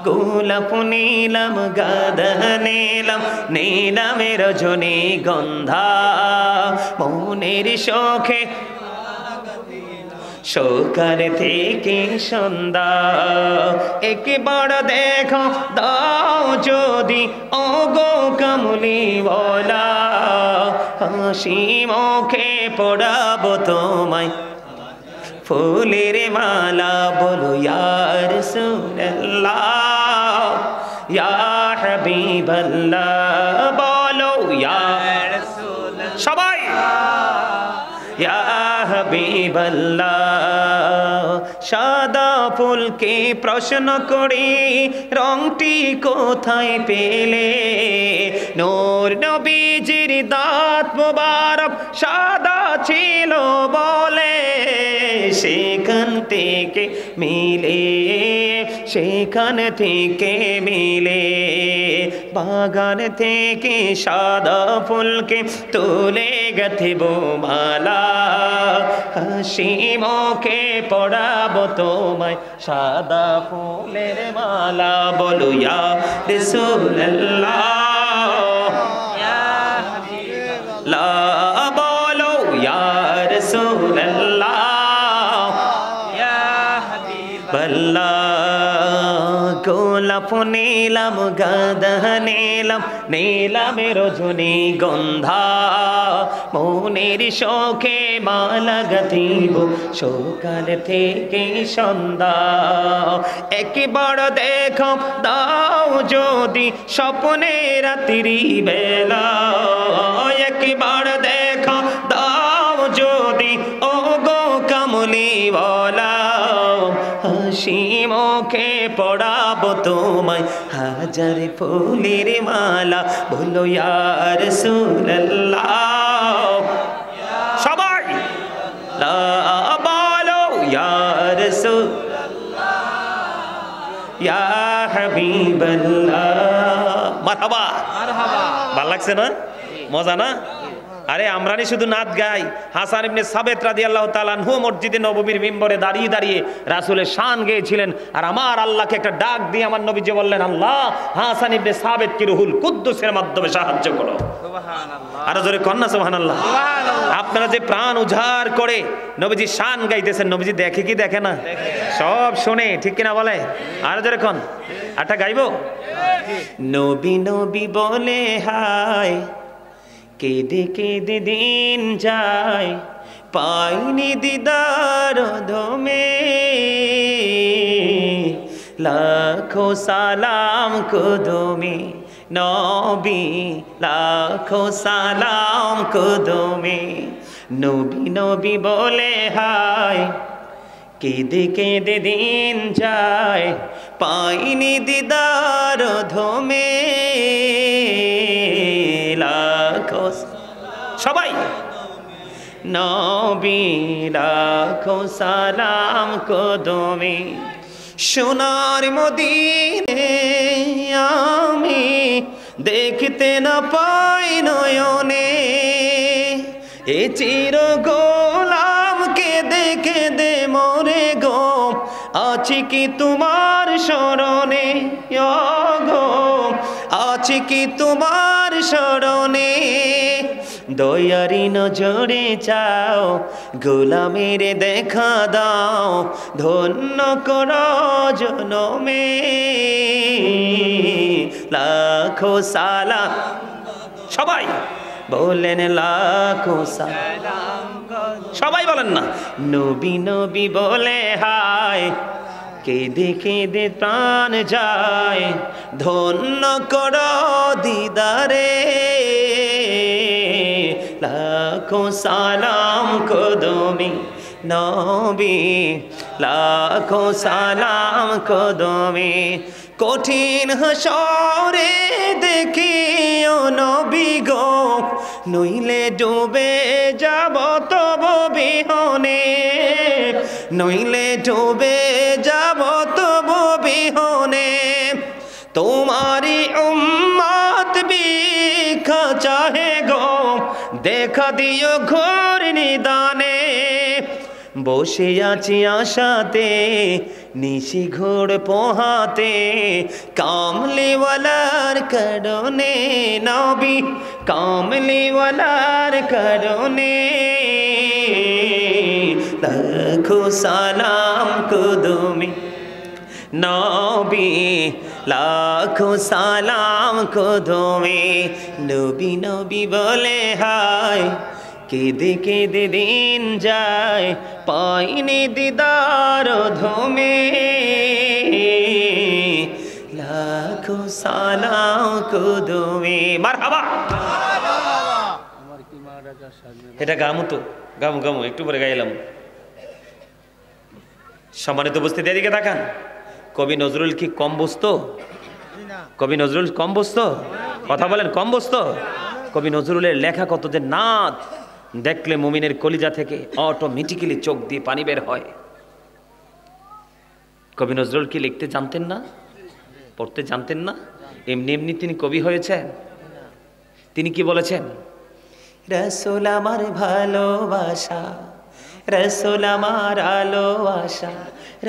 গোলাপ নীলাম গাঁদা নীলাম নীলামের রজনীগন্ধা মনের শোকে সকাল থেকে সন্ধ্যা একবার দেখো দাও যদি ওগো কামলিওয়ালা হাসি মুখে পড়াবো তোমায় ফুলের মালা বলো ইয়া রাসূলুল্লাহ ইয়া হাবিবাল্লাহ বলো ইয়া রাসূলুল্লাহ সবাই ইয়া হাবিবাল্লাহ সাদা ফুলকে প্রশ্ন করি রংটি কোথায় পেলে নূর নবীজির দাঁত মোবারক সাদা ছিল বলে সেখান থেকে মিলে সেখান থেকে মিলে বাগান থেকে সাদা ফুলকে তুলে গেছে মালা হাসি মুখে পড়াবো তোমায় সাদা ফুলের মালা বলো ইয়া রাসূলুল্লাহ ইয়া হাবিবাল্লাহ বলো ইয়া রাসূলুল্লাহ ইয়া হাবিবাল্লাহ গোলাপ নীলাম গাঁদা নীলাম নীলামের রজনীগন্ধা মনের শোকে মালা গাঁথিব সকাল থেকে সন্ধ্যা একবার দেখো দাও যদি স্বপ্নে রাত্রি বেলা একবার দেখো দাও যদি ওগো কামলিওয়ালা হাসি মুখে পড়াবো তোমায় হাজার ফুলের মালা বলো ইয়া রাসূলুল্লাহ সবাই লা বলো ইয়া রাসূলুল্লাহ ইয়া হাবিবাল্লাহ মারহাবা মারহাবা ভালো লাগছে না মজা না আরে আমরা নি শুধু নাত গাই হাসান ইবনে সাবিত রাদিয়াল্লাহু তাআলা আনহু মসজিদে নববীর মিম্বরে দাঁড়িয়ে দাঁড়িয়ে রাসূলের শান গেয়েছিলেন আর আমার আল্লাহকে একটা ডাক দিয়ে আমার নবীজি বললেন আল্লাহ হাসান ইবনে সাবিতকে রুহুল কুদ্দুসের মাধ্যমে সাহায্য করো সুবহানাল্লাহ আর জোরে কন্না সুবহানাল্লাহ সুবহানাল্লাহ আপনারা যে প্রাণ উজাড় করে নবীজি শান গাইতেছেন নবীজি দেখে কি দেখে না সব শুনে ঠিক কি না বলে আর জোরে কোন আটা গাইবো নবী নবী বলে হায় কেঁদে কেঁদে দিন যায় পাইনি দিদার ধমে লাখো সালাম কদমে নবী লাখো সালাম কদমে নবী নবী বলে হায় কেঁদে কেঁদে দিন যায় পাইনি দিদার ধমে লাখো সবাই নবী লাখো সালাম কদমে সোনার মদিনে আমি দেখতে না পাই নয়নে এ চির গোলাম কেঁদে কেঁদে মরে গো আছি কি তোমার শরণে গো আছি কি তোমার শরণে দয়ারি নজরে চাও গোলামের দেখা দাও ধন্য কর জনমে লাখো সালাম, সবাই বলেন লাখো সালাম, সবাই বলেন না, নবী নবী বলে হায়, কেঁদে কেঁদে প্রাণ যায়, ধন্য করো দিদারে, লাখো সালাম কদমে নবী, লাখো সালাম কদমে, কঠিন হাসরে দেখিও নবী গো, নইলে ডুবে যাব তব বিহনে, নইলে ডুবে যাব তব বিহনে, তোমারি উম্মত ভিক্ষা চাহে গো, দেখা দিও ঘোর নিদানে, বসে আছি আশাতে নিশি ঘোর পোহাতে, কামলিওয়ালার কারণে নবী, কামলিওয়ালার কারণে, লাখো সালাম কদমে নবী, লাখো সালাম কদমে, নবী নবী বলে হায়, কেঁদে কেঁদে দিন যায়, পাইনি দিদার ধমে, লাখো সালাম কদমে। মারহাবা, এটা গামু তো, গামু গামু একটু পরে গাইলাম। সম্মানিত উপস্থিতি, এদিকে তাকান। কবি নজরুল কি কম বুঝতো? কবি নজরুল কম বুঝতো? কথা বলেন, কম বুঝতো? কবি নজরুলের লেখা কত যে নাত, দেখলে মুমিনের কলিজা থেকে অটোমেটিক্যালি চোখ দিয়ে পানি বের হয়। কবি নজরুল কি লিখতে জানতেন না? পড়তে জানতেন না? এমনি এমনি তিনি কবি হয়েছেন? তিনি কি বলেছেন? রাসূল আমার ভালোবাসা, রাসূল আমার আলো আশা,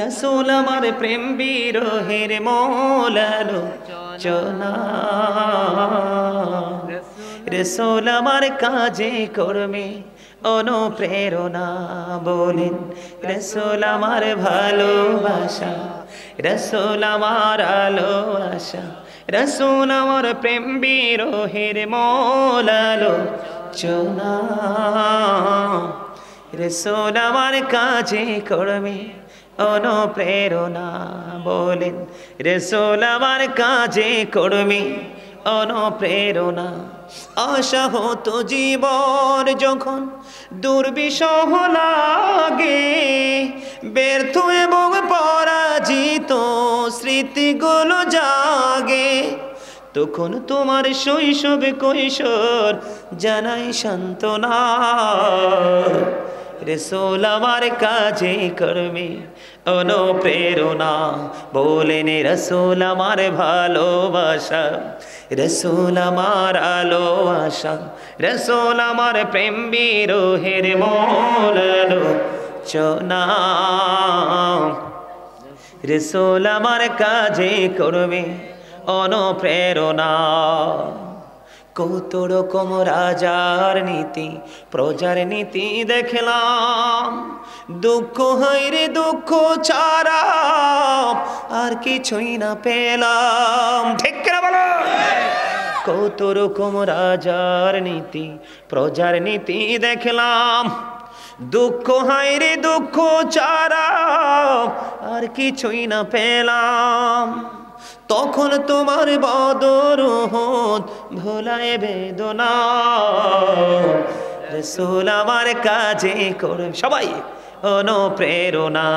রাসূল আমার প্রেম বিরহের মূল আলোচনা, রাসূল আমার কাজে কর্মে অনুপ্রেরণা, বলেন রাসূল আমার ভালোবাসা, রাসূল আমার আলো আশা, রাসূল আমার প্রেম বিরহের মূল আলোচনা, রাসূল আমার কাজে কর্মে অনুপ্রেরণা, বলেন রাসূল আমার কাজে কর্মে অনুপ্রেরণা। আশা হতো জীবন যখন দুর্বিষহ লাগে, ব্যর্থ এবং পরাজিত স্মৃতিগুলো জাগে, তখন তোমার শৈশবে কৈশোর জানাই সান্ত্বনা, রাসূল আমার কাজে কর্মে অনুপ্রেরণা, বলেন রাসূল আমার ভালোবাসা, রাসূল আমার আলো আশা, রাসূল আমার প্রেম বিরহের মূল আলোচনা, রাসূল আমার কাজে কর্মে অনুপ্রেরণা। কত রকম রাজার নীতি প্রজার নীতি দেখলাম, দুঃখ হায়রে দুঃখ ছাড়া আর কিছুই না পেলাম, ঠিক কিনা বলো? কত রকম রাজার নীতি প্রজার নীতি দেখলাম, দুঃখ হায়রে দুঃখ ছাড়া আর কিছুই না পেলাম, তখন তোমার বদর উহুদ ভোলায় বেদনা, রাসূল আমার কাজে করবে সবাই অনুপ্রেরণা,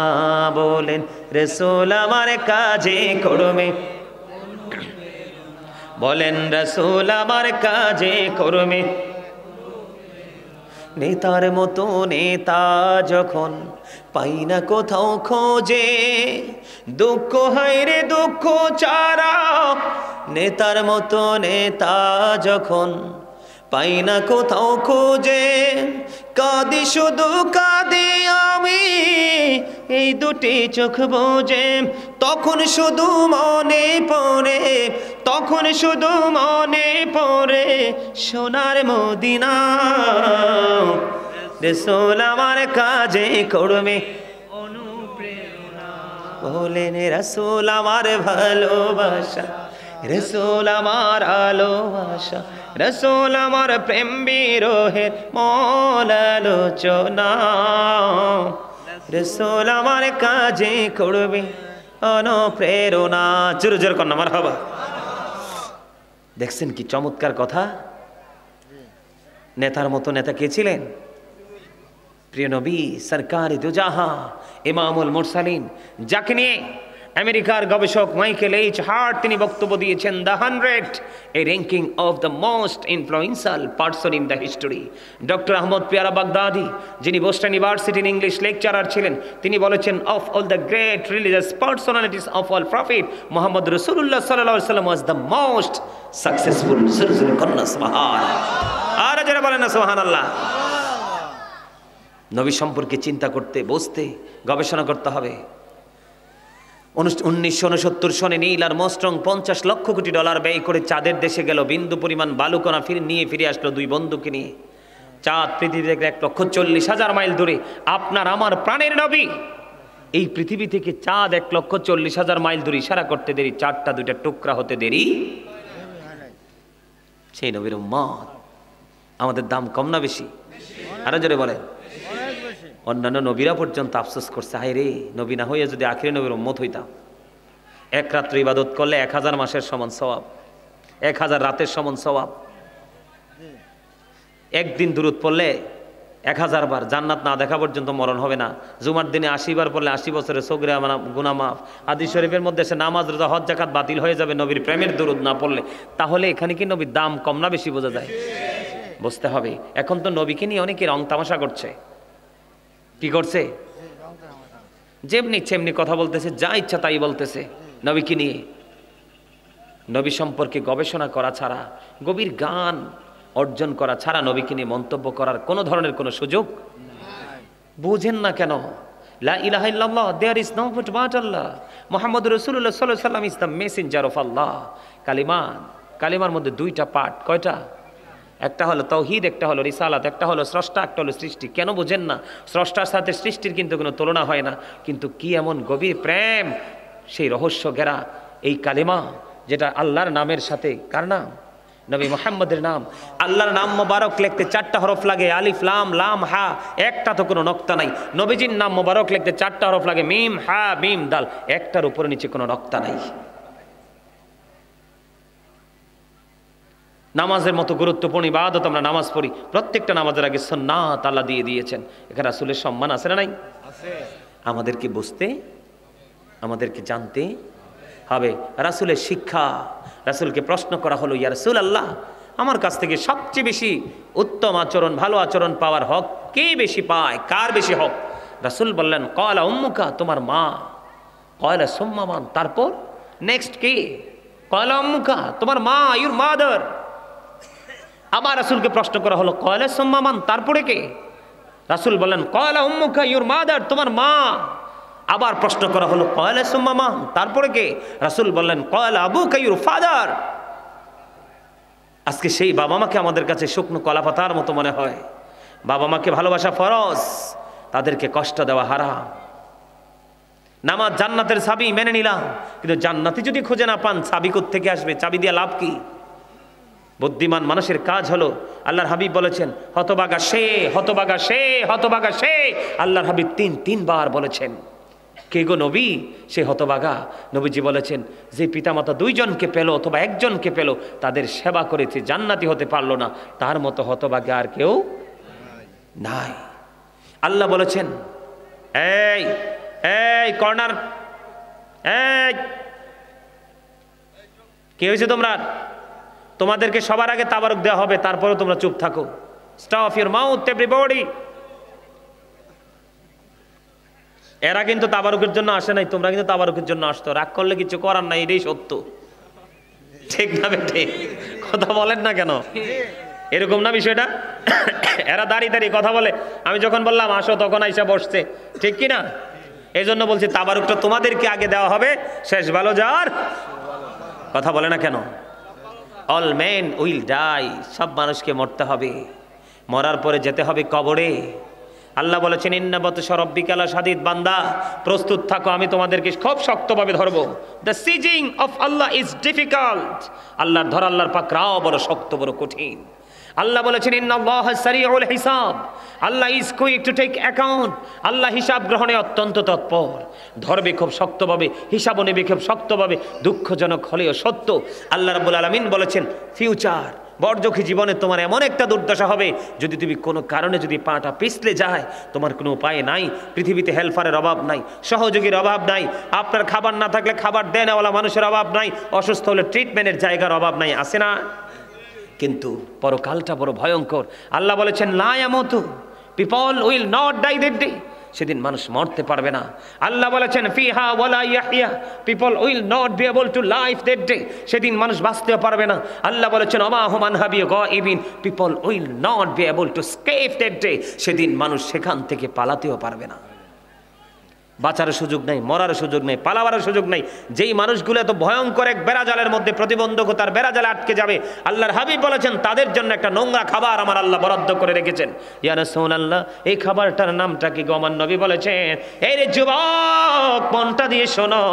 বলেন রাসূল আমার কাজে করবে, বলেন রাসূল আমার কাজে করবে। নেতার মতো নেতা যখন পাই না কোথাও খোঁজে, দুঃখ হায়রে দুঃখ ছাড়া, নেতার মতো নেতা যখন পাই না কোথাও খোঁজে, কাঁদি শুধু কাঁদি আমি এই দুটি চোখ বুজে, তখন শুধু মনে পড়ে, তখন শুধু মনে পড়ে সোনার মদিনা, রাসূল আমার কাজে করবে অনুপ্রেরণা, বলেন রাসূল আমার ভালোবাসা, রসুল আমার ভালোবাসা, রসুল আমার প্রেম বিরহের মূল আলোচনা, রসুল আমার কাজে করবে অনুপ্রেরণা। জোরে জোরে কন্যা মারহাবা। দেখছেন কি চমৎকার কথা। নেতার মতো নেতা কে ছিলেন? প্রিয় নবী সরকারে দুজাহা ইমামুল মুরসালিন, যাকে নিয়ে আমেরিকার গবেষক মাইকেল এইচ হার্ট তিনি বক্তব্য দিয়েছেন, the 100 a ranking of the most influential person in the history. Doctor Ahmad Piyara Baghdadi, যিনি বোস্টন ইউনিভার্সিটির ইংলিশ লেকচারার ছিলেন, তিনি বলেছেন, of all the great religious personalities of all prophet Muhammad রাসূলুল্লাহ সাল্লাল্লাহু আলাইহি ওয়াসাল্লাম ওয়াজ দ্য মোস্ট সাকসেসফুল। সুরজুল কন্না সুবহানাল্লাহ। আর যারা বলেন না সুবহানাল্লাহ। নবী সম্পর্কে চিন্তা করতে, বসতে, গবেষণা করতে হবে। 1969 সনে নীল আর মোস্ট্রং 50 লক্ষ কোটি ডলার ব্যয় করে চাঁদের দেশে গেল, বিন্দু পরিমাণ বালুকণা ফিরে আসলো 2 বন্ধুকে নিয়ে। চাঁদ পৃথিবী থেকে 1,40,000 মাইল দূরে। আপনার আমার প্রাণের নবী এই পৃথিবী থেকে চাঁদ 1,40,000 মাইল দূরে, ইশারা করতে দেরি, চাঁদটা 2টা টুকরা হতে দেরি। সেই নবীর উম্মত আমাদের দাম কম না বেশি? আরো জোরে বলেন। অন্যান্য নবীরা পর্যন্ত আফসোস করছে, হায় রে, নবী না হইয়া যদি আখিরি নবীর উম্মত হইতাম। 1 রাত্র ইবাদত করলে 1000 মাসের সমান সওয়াব, 1000 রাতের সমান সওয়াব। একদিন দুরূদ পড়লে 1000 বার, জান্নাত না দেখা পর্যন্ত মরণ হবে না। জুমার দিনে 80 বার পড়লে 80 বছরের সগীরা গুনাহ মাফ। হাদিস শরীফের মধ্যে সে নামাজ, রোজা, হজ, যাকাত বাতিল হয়ে যাবে নবীর প্রেমের দুরূদ না পড়লে। তাহলে এখানে কি নবীর দাম কম না বেশি বোঝা যায়? বুঝতে হবে। এখন তো নবীকে নিয়ে অনেকে রং তামাশা করছে। কি করছে? যেমনি সেমনি কথা বলতেছে, যা ইচ্ছা তাই বলতেছে নবীকে নিয়ে। নবী সম্পর্কে গবেষণা করা ছাড়া, গভীর জ্ঞান অর্জন করা ছাড়া নবীকে নিয়ে মন্তব্য করার কোনো ধরনের কোনো সুযোগ বুঝেন না কেন? লা ইলাহা ইল্লাল্লাহ, দেয়ার ইজ নো বাট আল্লাহ, মুহাম্মদুর রাসূলুল্লাহ সাল্লাল্লাহু আলাইহি ওয়াসাল্লাম ইজ দ্য মেসেঞ্জার অফ আল্লাহ। কালিমার মধ্যে 2টা পার্ট। কয়টা? একটা হলো তাওহীদ, একটা হলো রিসালাত, একটা হলো স্রষ্টা, একটা হলো সৃষ্টি। কেন বুঝেন না? স্রষ্টার সাথে সৃষ্টির কিন্তু কোনো তুলনা হয় না। কিন্তু কি এমন গভীর প্রেম, সেই রহস্য ঘেরা এই কালিমা, যেটা আল্লাহর নামের সাথে, কার নাম? নবী মুহাম্মদের নাম। আল্লাহর নাম মোবারক লিখতে 4টা হরফ লাগে, আলিফ লাম লাম হা, একটা তো কোনো নক্তা নাই। নবীজির নাম মোবারক লিখতে 4টা হরফ লাগে, মিম হা মিম দাল, একটার উপরে নিচে কোনো নক্তা নাই। নামাজের মতো গুরুত্বপূর্ণ ইবাদত আমরা নামাজ পড়ি, প্রত্যেকটা নামাজের আগে সুন্নাত আল্লাহ দিয়ে দিয়েছেন। এখানে রাসূলের সম্মান আছে না নাই? আছে। আমাদেরকে বুঝতে, আমাদেরকে জানতে হবে রাসূলের শিক্ষা। রাসূলকে প্রশ্ন করা হলো, ইয়া রাসূলুল্লাহ, আমার কাছ থেকে সবচেয়ে বেশি উত্তম আচরণ, ভালো আচরণ পাওয়ার হক কে বেশি পায়? কার বেশি হক? রাসূল বললেন, ক্বালা উম্মুকা, তোমার মা। ক্বালা সুম্মা মান, তারপর নেক্সট কে? ক্বালা উম্মুকা, তোমার মা, ইউর মাদার। আবার রাসূলকে প্রশ্ন করা হলো, ক্বালা সুম্মা মান, তারপরে কে? রাসূল বললেন, ক্বালা উম্মুকা ইউর মাদার, তোমার মা। আবার প্রশ্ন করা হলো, ক্বালা সুম্মা মান, তারপরে কে? রাসূল বললেন, ক্বালা আবুকা ইউর ফাদার। আজকে সেই বাবা মাকে আমাদের কাছে শুকনো কলা পাতার মতো মনে হয়। বাবা মাকে ভালোবাসা ফরজ, তাদেরকে কষ্ট দেওয়া হারাম। নামাজ জান্নাতের চাবি, মেনে নিলাম, কিন্তু জান্নাতি যদি খুঁজে না পান, চাবি কোত্থেকে আসবে? চাবি দিয়ে লাভ কি? বুদ্ধিমান মানুষের কাজ হলো, আল্লাহর হাবিব বলেছেন, হতভাগা সে, হতভাগা সে, হতভাগা সে। আল্লাহর হাবিব 3 বার বলেছেন। কে গো নবী? সে হতভাগা। নবীজি বলেছেন, যে পিতামাতা 2 জনকে পেল অথবা 1 জনকে পেল, তাদের সেবা করেছে, জান্নাতি হতে পারলো না, তার মতো হতভাগা আর কেউ নাই। আল্লাহ বলেছেন, এই এই কর্নার, এই কে হয়েছে তোমরা? তোমাদেরকে সবার আগে তাবারক দেওয়া হবে, তারপরে তোমরা চুপ থাকো। Stop your mouth everybody. এরা কিন্তু তাবারুকের জন্য আসে নাই, তোমরা কিন্তু তাবারুকের জন্য আসতো। রাগ করলে কিছু করার নাই, এটাই সত্য। ঠিক না বেটে? কথা বলেন না কেন? এরকম না বিষয়টা? এরা দাঁড়িয়ে দাঁড়িয়ে কথা বলে, আমি যখন বললাম আসো তখন আইসা বসছে, ঠিক কি না? এই জন্য বলছি তাবারুকটা তোমাদেরকে আগে দেওয়া হবে, শেষ ভালো যার। কথা বলে না কেন? অল মেন উইল ডাই, সব মানুষকে মরতে হবে। মরার পরে যেতে হবে কবরে। আল্লাহ বলেছেন ইন্না বাতশা রাব্বিকা লাশাদীদ, বান্দা প্রস্তুত থাকো, আমি তোমাদেরকে খুব শক্তভাবে ধরবো। The seizing of Allah is difficult, আল্লাহর ধরা, আল্লাহর পাকড়াও বড় শক্ত, বড় কঠিন। আল্লাহ বলেছেন ইন্নাল্লাহা সারিউল হিসাব, Allah is quick to take account, Allah হিসাব গ্রহণে অত্যন্ত তৎপর। ধরবে খুব শক্তভাবে, হিসাবও নেবে খুব শক্তভাবে, দুঃখজনক হলেও সত্য। আল্লাহ রাব্বুল আলামিন বলেছেন ফিউচার, বর্জখী জীবনে তোমার এমন একটা দুর্দশা হবে যদি তুমি কোনো কারণে যদি পাটা পিছলে যায়, তোমার কোনো উপায় নাই। পৃথিবীতে হেল্পারের অভাব নাই, সহযোগীর অভাব নাই, আপনার খাবার না থাকলে খাবার দেনওয়ালা মানুষের অভাব নাই, অসুস্থ হলে ট্রিটমেন্টের জায়গার অভাব নাই, আছে না? কিন্তু পরকালটা বড় ভয়ঙ্কর। আল্লাহ বলেছেন লা ইয়ামুতু, people will not die that day, সেদিন মানুষ মরতে পারবে না। আল্লাহ বলেছেন ফিহা ওয়ালা ইয়াহইয়া, people will not be able to live that day, সেদিন মানুষ বাঁচতে পারবে না। আল্লাহ বলেছেন ওমা হুম আনহা বিগাইবিন, people will not be able to escape that day, সেদিন মানুষ সেখান থেকে পালাতেও পারবে না। বাঁচার সুযোগ নাই, মরার সুযোগ নেই, পালাবার সুযোগ নেই। যেই মানুষগুলো এত ভয়ঙ্কর এক বেড়াজালের মধ্যে, প্রতিবন্ধকতার বেড়াজালে আটকে যাবে, আল্লাহর হাবিব বলেছেন তাদের জন্য একটা নোংরা খাবার আমার আল্লাহ বরাদ্দ করে রেখেছেন। ইয়া রাসূলুল্লাহ, এই খাবারটার নামটা কি গো? আমার নবী বলেছেন এই রে যুবক, মনটা দিয়ে শোনো,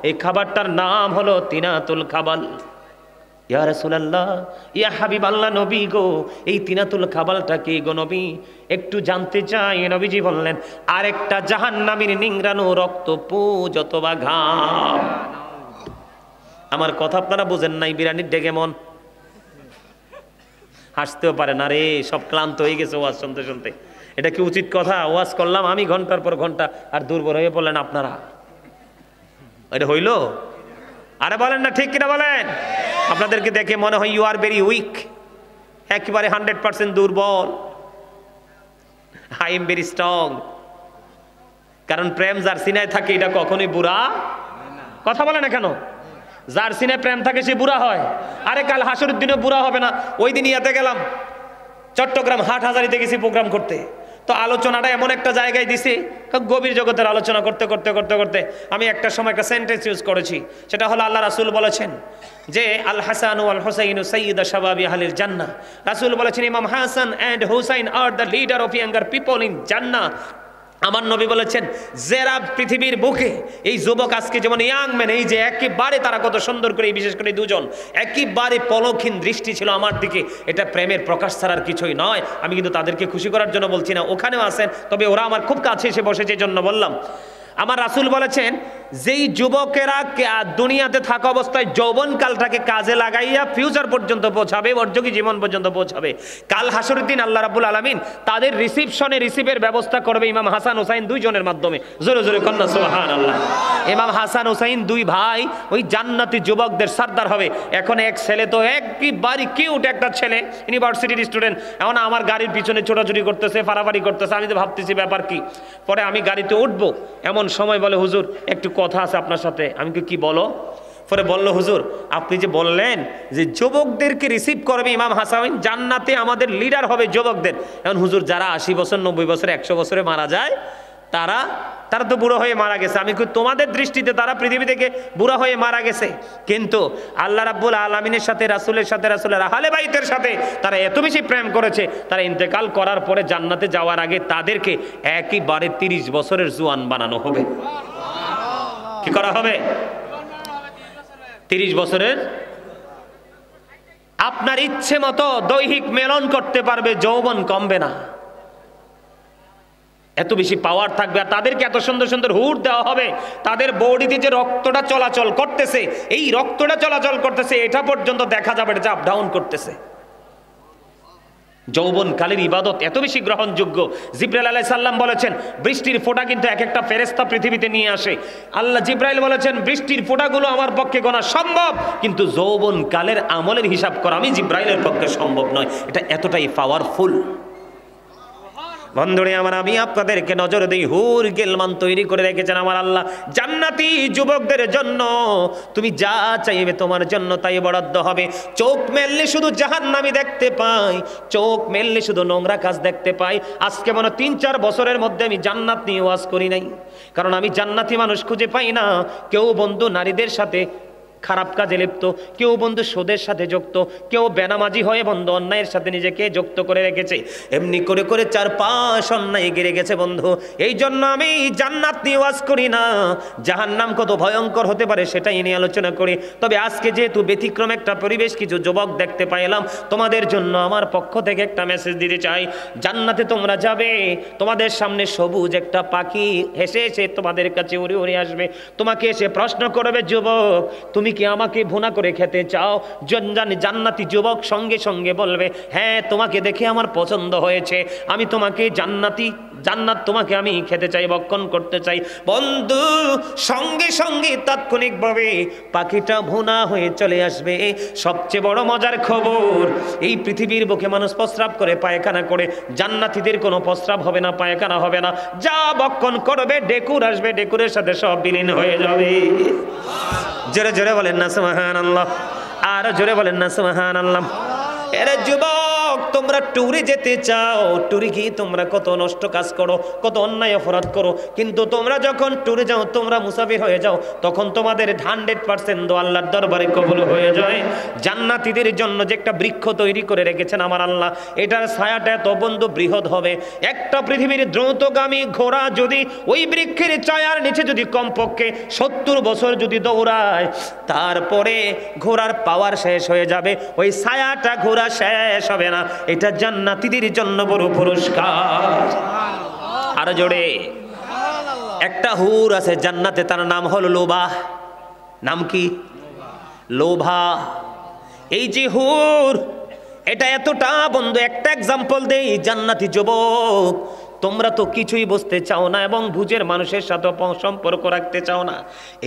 এই খাবারটার নাম হলো তিনাতুল খাবাল। ইয়া রাসূলুল্লাহ, ইয়া হাবিব আল্লাহ, নবী গো, এই তিনাতুল খাবালটা কি গো নবী? একটু জানতে চাই। নবীজি বললেন আরেকটা জাহান্নামীর নিংড়ানো রক্ত, পুজ অথবা ঘাম। আমার কথা আপনারা বুঝেন নাই? বিরানির ডেকে মন হাসতেও পারে না রে, সব ক্লান্ত হয়ে গেছে ওয়াজ শুনতে শুনতে। এটা কি উচিত কথা? ওয়াজ করলাম আমি ঘন্টার পর ঘন্টা, আর দুর্বল হয়ে পড়লেন আপনারা। এটা হইল? আরে বলেন না, ঠিক কিনা বলেন? আপনাদেরকে দেখে মনে হয় ইউ আর ভেরি উইক, একেবারে 100% দুর্বল। I am very strong. কারণ প্রেম যার সিনায় থাকে এটা কখনোই বুড়া কথা বলে না কেন? যার সিনায় প্রেম থাকে সে বুড়া হয়। আরে কাল হাসরের দিনে বুড়া হবে না। ওই দিন ইয়াতে গেলাম, চট্টগ্রাম হাটহাজারিতে গেছি প্রোগ্রাম করতে। তো আলোচনাটা এমন একটা জায়গায় দিছি, গভীর জগতের আলোচনা করতে করতে করতে করতে আমি একটা সময় একটা সেন্টেন্স ইউজ করেছি। সেটা হলো আল্লাহ রাসূল বলেছেন যে আল হাসান ওয়াল হুসাইন সাইয়্যিদা শাবাবি আহলিল জান্নাহ। রাসূল বলেছেন ইমাম Hasan and Husain are the leader of younger people in জান্নাহ। আমার নবী বলেছেন যারা পৃথিবীর বুকে এই যুবক আজকে যেমন ইয়াং ম্যান, এই যে একেবারে তারা কত সুন্দর করে, বিশেষ করে দুজন একেবারে পলকহীন দৃষ্টি ছিল আমার দিকে, এটা প্রেমের প্রকাশ ছাড়ার কিছুই নয়। আমি কিন্তু তাদেরকে খুশি করার জন্য বলছি না, ওখানেও আছেন, তবে ওরা আমার খুব কাছে এসে বসেছে, এই জন্য বললাম। আমার রাসূল বলেছেন যেই যুবকেরা দুনিয়াতে থাকা অবস্থায় যৌবনকালটাকে কাজে লাগাইয়া ফিউচার পর্যন্ত পৌঁছাবে, বর্জকী জীবন পর্যন্ত পৌঁছাবে, কাল হাসরের দিন আল্লাহ রাব্বুল আলামিন তাদের রিসিভের ব্যবস্থা করবে ইমাম হাসান হুসাইন দুইজনের মাধ্যমে। জোরে জোরে কন্যা সুবহানাল্লাহ। ইমাম হাসান হুসাইন দুই ভাই ওই জান্নাতি যুবকদের সর্দার হবে। এখন এক ছেলে তো একেবারে কিউট একটা ছেলে, ইউনিভার্সিটির স্টুডেন্ট, এখন আমার গাড়ির পিছনে ছোটাছুটি করতেছে, ফাড়াফাড়ি করতেছে। আমি তো ভাবতেছি ব্যাপার কি। পরে আমি গাড়িতে উঠবো, এমন সময় বলে হুজুর একটু কথা আছে আপনার সাথে। আমি কি বলো? পরে বললো হুজুর আপনি যে বললেন যে যুবকদেরকে রিসিভ করবে ইমাম হাসান, জান্নাতে আমাদের লিডার হবে যুবকদের। এখন হুজুর যারা 80 বছর 90 বছর 100 বছরে মারা যায় তারা তো বুড়ো হয়ে মারা গেছে। আমি তোমাদের দৃষ্টিতে তারা পৃথিবী থেকে বুড়া হয়ে মারা গেছে, কিন্তু আল্লাহ রাব্বুল আলামিনের সাথে, রাসূলের সাথে, রাসূলের আহলে বাইতের সাথে তারা এত বেশি প্রেম করেছে, তারা ইন্তেকাল করার পরে জান্নাতে যাওয়ার আগে তাদেরকে একেবারে 30 বছরের জোয়ান বানানো হবে। কি করা হবে? 30 বছরের। আপনার ইচ্ছে মতো দৈহিক মেলন করতে পারবে, যৌবন কমবে না, এত বেশি পাওয়ার থাকবে। আর তাদেরকে এত সুন্দর সুন্দর হুড দেওয়া হবে, তাদের বডিতে যে রক্তটা চলাচল করতেছে, এই রক্তটা চলাচল করতেছে এটা পর্যন্ত দেখা যাবে, এটা আপ ডাউন করতেছে। যৌবনকালের ইবাদত এত বেশি গ্রহণযোগ্য। জিবরাইল আলাইহিস সালাম বলেছেন বৃষ্টির ফোঁটা কিন্তু এক একটা ফেরেশতা পৃথিবীতে নিয়ে আসে। আল্লাহ জিবরাইল বলেছেন বৃষ্টির ফোঁটাগুলো আমার পক্ষে গোনা সম্ভব, কিন্তু যৌবনকালের আমলের হিসাব করা আমি জিবরাইলের পক্ষে সম্ভব নয়। এটা এতটাই পাওয়ারফুল। বন্ধুরে আমার, আমি আপনাদেরকে নজর দিই, হুর গেলমান তৈরি করে রেখেছেন আমার আল্লাহ জান্নাতি যুবকদের জন্য। তুমি যা চাইবে তোমার জন্য তাই বরাদ্দ হবে। চোখ মেললে শুধু জাহান্নামী দেখতে পাই, চোখ মেললে শুধু নোংরা কাজ দেখতে পাই। আজকে মনে 3-4 বছরের মধ্যে আমি জান্নাত নিয়ে ওয়াজ করি নাই, কারণ আমি জান্নাতি মানুষ খুঁজে পাই না। কেউ বন্ধু নারীদের সাথে খারাপ কাজে লিপ্ত, কেউ বন্ধু সুদের সাথে যুক্ত, কেউ বেনামাজি হয়ে বন্ধু অন্যায়ের সাথে নিজেকে যুক্ত করে রেখেছে। এমনি করে করে চারপাশ অন্যায় ঘিরে গেছে বন্ধু। এই জন্য আমি জান্নাত নিয়ে ওয়াজ করি না, জাহান্নাম কত ভয়ঙ্কর হতে পারে সেটাই নিয়ে আলোচনা করি। তবে আজকে যেহেতু ব্যতিক্রম একটা পরিবেশ, কিছু যুবক দেখতে পাইলাম, তোমাদের জন্য আমার পক্ষ থেকে একটা মেসেজ দিতে চাই। জান্নাতে তোমরা যাবে, তোমাদের সামনে সবুজ একটা পাখি হেসে হেসে তোমাদের কাছে উড়ে উড়ে আসবে, তোমাকে এসে প্রশ্ন করবে, যুবক তুমি কি আমাকে ভুনা করে খেতে চাও? জান্নাতি যুবক সঙ্গে সঙ্গে বলবে, হ্যাঁ তোমাকে দেখে আমার পছন্দ হয়েছে, আমি তোমাকে জান্নাত তোমাকে আমি খেতে চাই, ভক্ষণ করতে চাই। বন্ধু সঙ্গে সঙ্গে তাৎক্ষণিকভাবে পাখিটা ভুনা হয়ে চলে আসবে। সবচেয়ে বড় মজার খবর, এই পৃথিবীর বুকে মানুষ প্রস্রাব করে পায়খানা করে, জান্নাতীদের কোনো প্রস্রাব হবে না, পায়খানা হবে না, যা ভক্ষণ করবে ডেকুর আসবে, ডেকুরের সাথে সব বিলীন হয়ে যাবে। জোরে জোরে বলেন না সুবহানাল্লাহ, আর জোরে বলেন না সুবহানাল্লাহ। এরে যুবক, তোমরা ট্যুরে যেতে চাও, ট্যুরে গিয়ে তোমরা কত নষ্ট কাজ করো, কত অন্যায় অপরাধ করো, কিন্তু তোমরা যখন ট্যুরে যাও, তোমরা মুসাফির হয়ে যাও, তখন তোমাদের 100% দোয়া আল্লাহর দরবারে কবুল হয়ে যায়। জান্নাতীদের জন্য যে একটা বৃক্ষ তৈরি করে রেখেছেন আমার আল্লাহ, এটার ছায়াটা এত বন্ধু বৃহৎ হবে, একটা পৃথিবীর দ্রুতগামী ঘোড়া যদি ওই বৃক্ষের ছায়ার নিচে যদি কমপক্ষে 70 বছর যদি দৌড়ায়, তারপরে ঘোড়ার পাওয়ার শেষ হয়ে যাবে, ওই ছায়াটা ঘোড়া শেষ হবে না। এটা জান্নাতীদের জন্য বড় পুরস্কার। আর জোরে, একটা হুর আছে জান্নাতে, তার নাম হলো লোভা। নাম কি? লোভা। এই যে হুর, এটা এতটা বন্ধু, একটা এক্সাম্পল দেই, জান্নাতি যুবক তোমরা তো কিছুই বুঝতে চাও না এবং বুঝের মানুষের সাথে সম্পর্ক রাখতে চাও না।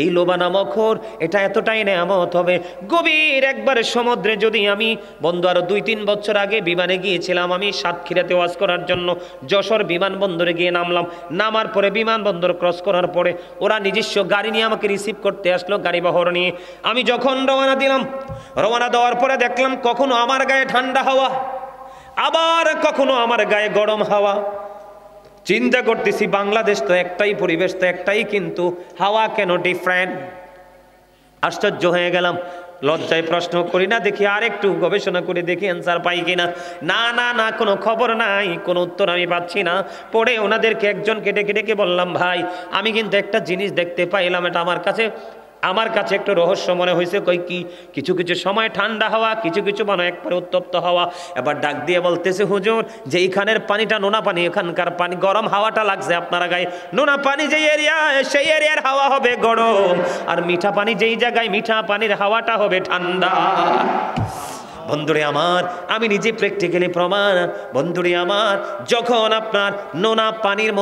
এই লোভা নামক হুর, এটা এতটাই নেয়ামত হবে, গভীর একবার সমুদ্রে যদি আমি বন্ধু আরো 2-3 বছর আগে বিমানে গিয়েছিলাম আমি সাতক্ষীরাতে ওয়াজ করার জন্য, যশোর বিমানবন্দরে গিয়ে নামলাম, নামার পরে বিমানবন্দর ক্রস করার পরে ওরা নিজস্ব গাড়ি নিয়ে আমাকে রিসিভ করতে আসলো, গাড়ি বহর নিয়ে। আমি যখন রওনা দিলাম, রওনা দেওয়ার পরে দেখলাম কখনো আমার গায়ে ঠান্ডা হাওয়া, আবার কখনো আমার গায়ে গরম হাওয়া। চিন্তা করতেছি, বাংলাদেশ তো একটাই, পরিবেশ তো একটাই, কিন্তু হাওয়া কেন ডিফারেন্ট? আশ্চর্য হয়ে গেলাম। লজ্জায় প্রশ্ন করি না, দেখি আর একটু গবেষণা করে দেখি অ্যান্সার পাই কিনা। না না না, কোনো খবর নাই, কোনো উত্তর আমি পাচ্ছি না। পরে ওনাদেরকে একজনকে ডেকে ডেকে বললাম, ভাই আমি কিন্তু একটা জিনিস দেখতে পাইলাম, এটা আমার কাছে একটু রহস্য মনে হয়েছে। কই কি? কিছু কিছু সময় ঠান্ডা হাওয়া, কিছু কিছু মানে একবারে উত্তপ্ত হাওয়া। এবার ডাক দিয়ে বলতেছে, হুজুর যে এইখানের পানিটা নোনা পানি, এখানকার পানি গরম, হাওয়াটা লাগছে আপনারা গায়ে। নোনা পানি যেই এরিয়া, সেই এরিয়ার হাওয়া হবে গরম, আর মিঠা পানি যেই জায়গায়, মিঠা পানির হাওয়াটা হবে ঠান্ডা। বন্ধুরে আমার, আমি নিজে প্র্যাকটিক্যালি প্রমাণ। বন্ধুরে আমার, যখন আপনার নোনা পানির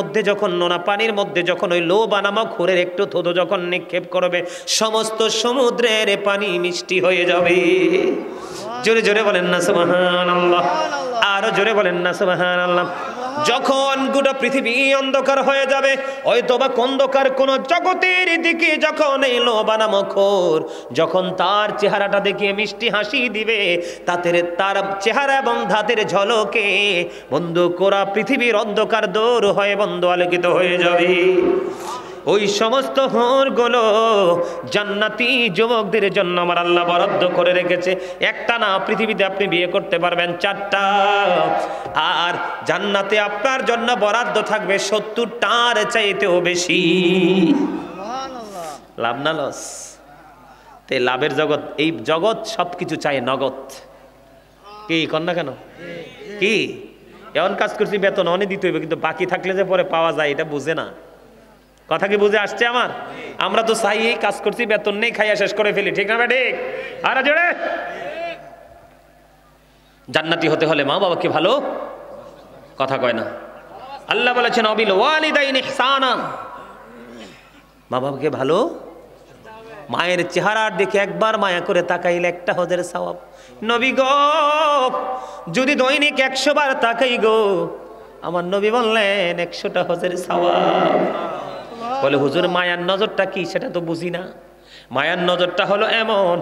মধ্যে যখন ওই লোভা নামক হুরের একটু থুতু যখন নিক্ষেপ করবে, সমস্ত সমুদ্রের পানি মিষ্টি হয়ে যাবে। জোরে জোরে বলেন না সুবহানাল্লাহ, আরো জোরে বলেন না সুবহানাল্লাহ। যখন গোটা পৃথিবী অন্ধকার হয়ে যাবে, হয়তোবা অন্ধকার কোন জগতের দিকে যখন এই লোভা নামক হুর যখন তার চেহারাটা দেখিয়ে মিষ্টি হাসি দিবে, তার চেহারা এবং দাঁতের ঝলকে বন্ধু কোরা পৃথিবীর অন্ধকার দূর হয়ে বন্ধু আলোকিত হয়ে যাবে। ওই সমস্ত হুরগুলো জান্নাতি যুবকদের জন্য আমার আল্লাহ বরাদ্দ করে রেখেছে। একটা না, পৃথিবীতে আপনি বিয়ে করতে পারবেন 4টা, আর জান্নাতে আপনার জন্য বরাদ্দ থাকবে 70টার চাইতেও বেশি। লাভ না লস? তে লাভের জগৎ, এই জগৎ সবকিছু চাই নগদ। কি কর না কেন? কি এমন কাজ করছি বেতন অনেক দিতে হইবে, কিন্তু বাকি থাকলে যে পরে পাওয়া যায় এটা বুঝে না। কথা কি বুঝে আসছে আমার? আমরা তো চাই এই কাজ করছি, বেতন নেই, খাইয়া শেষ করে ফেলি, ঠিক না ঠিক? আর জোরে, জান্নাতি হতে হলে মা বাবাকে ভালো কথা কয় না। আল্লাহ বলেছেন অবিল ওয়ালিদাইন ইহসানা, মা বাবাকে ভালো, মায়ের চেহারার দিকে একবার মায়া করে তাকাইলে একটা হজের সওয়াব। নবী গো, যদি দৈনিক 100 বার তাকাই গো, আমার নবী বললেন 100টা হজের সওয়াব। বলে হুজুর মায়ার নজরটা কি সেটা তো বুঝি না। মায়ার নজরটা হলো এমন,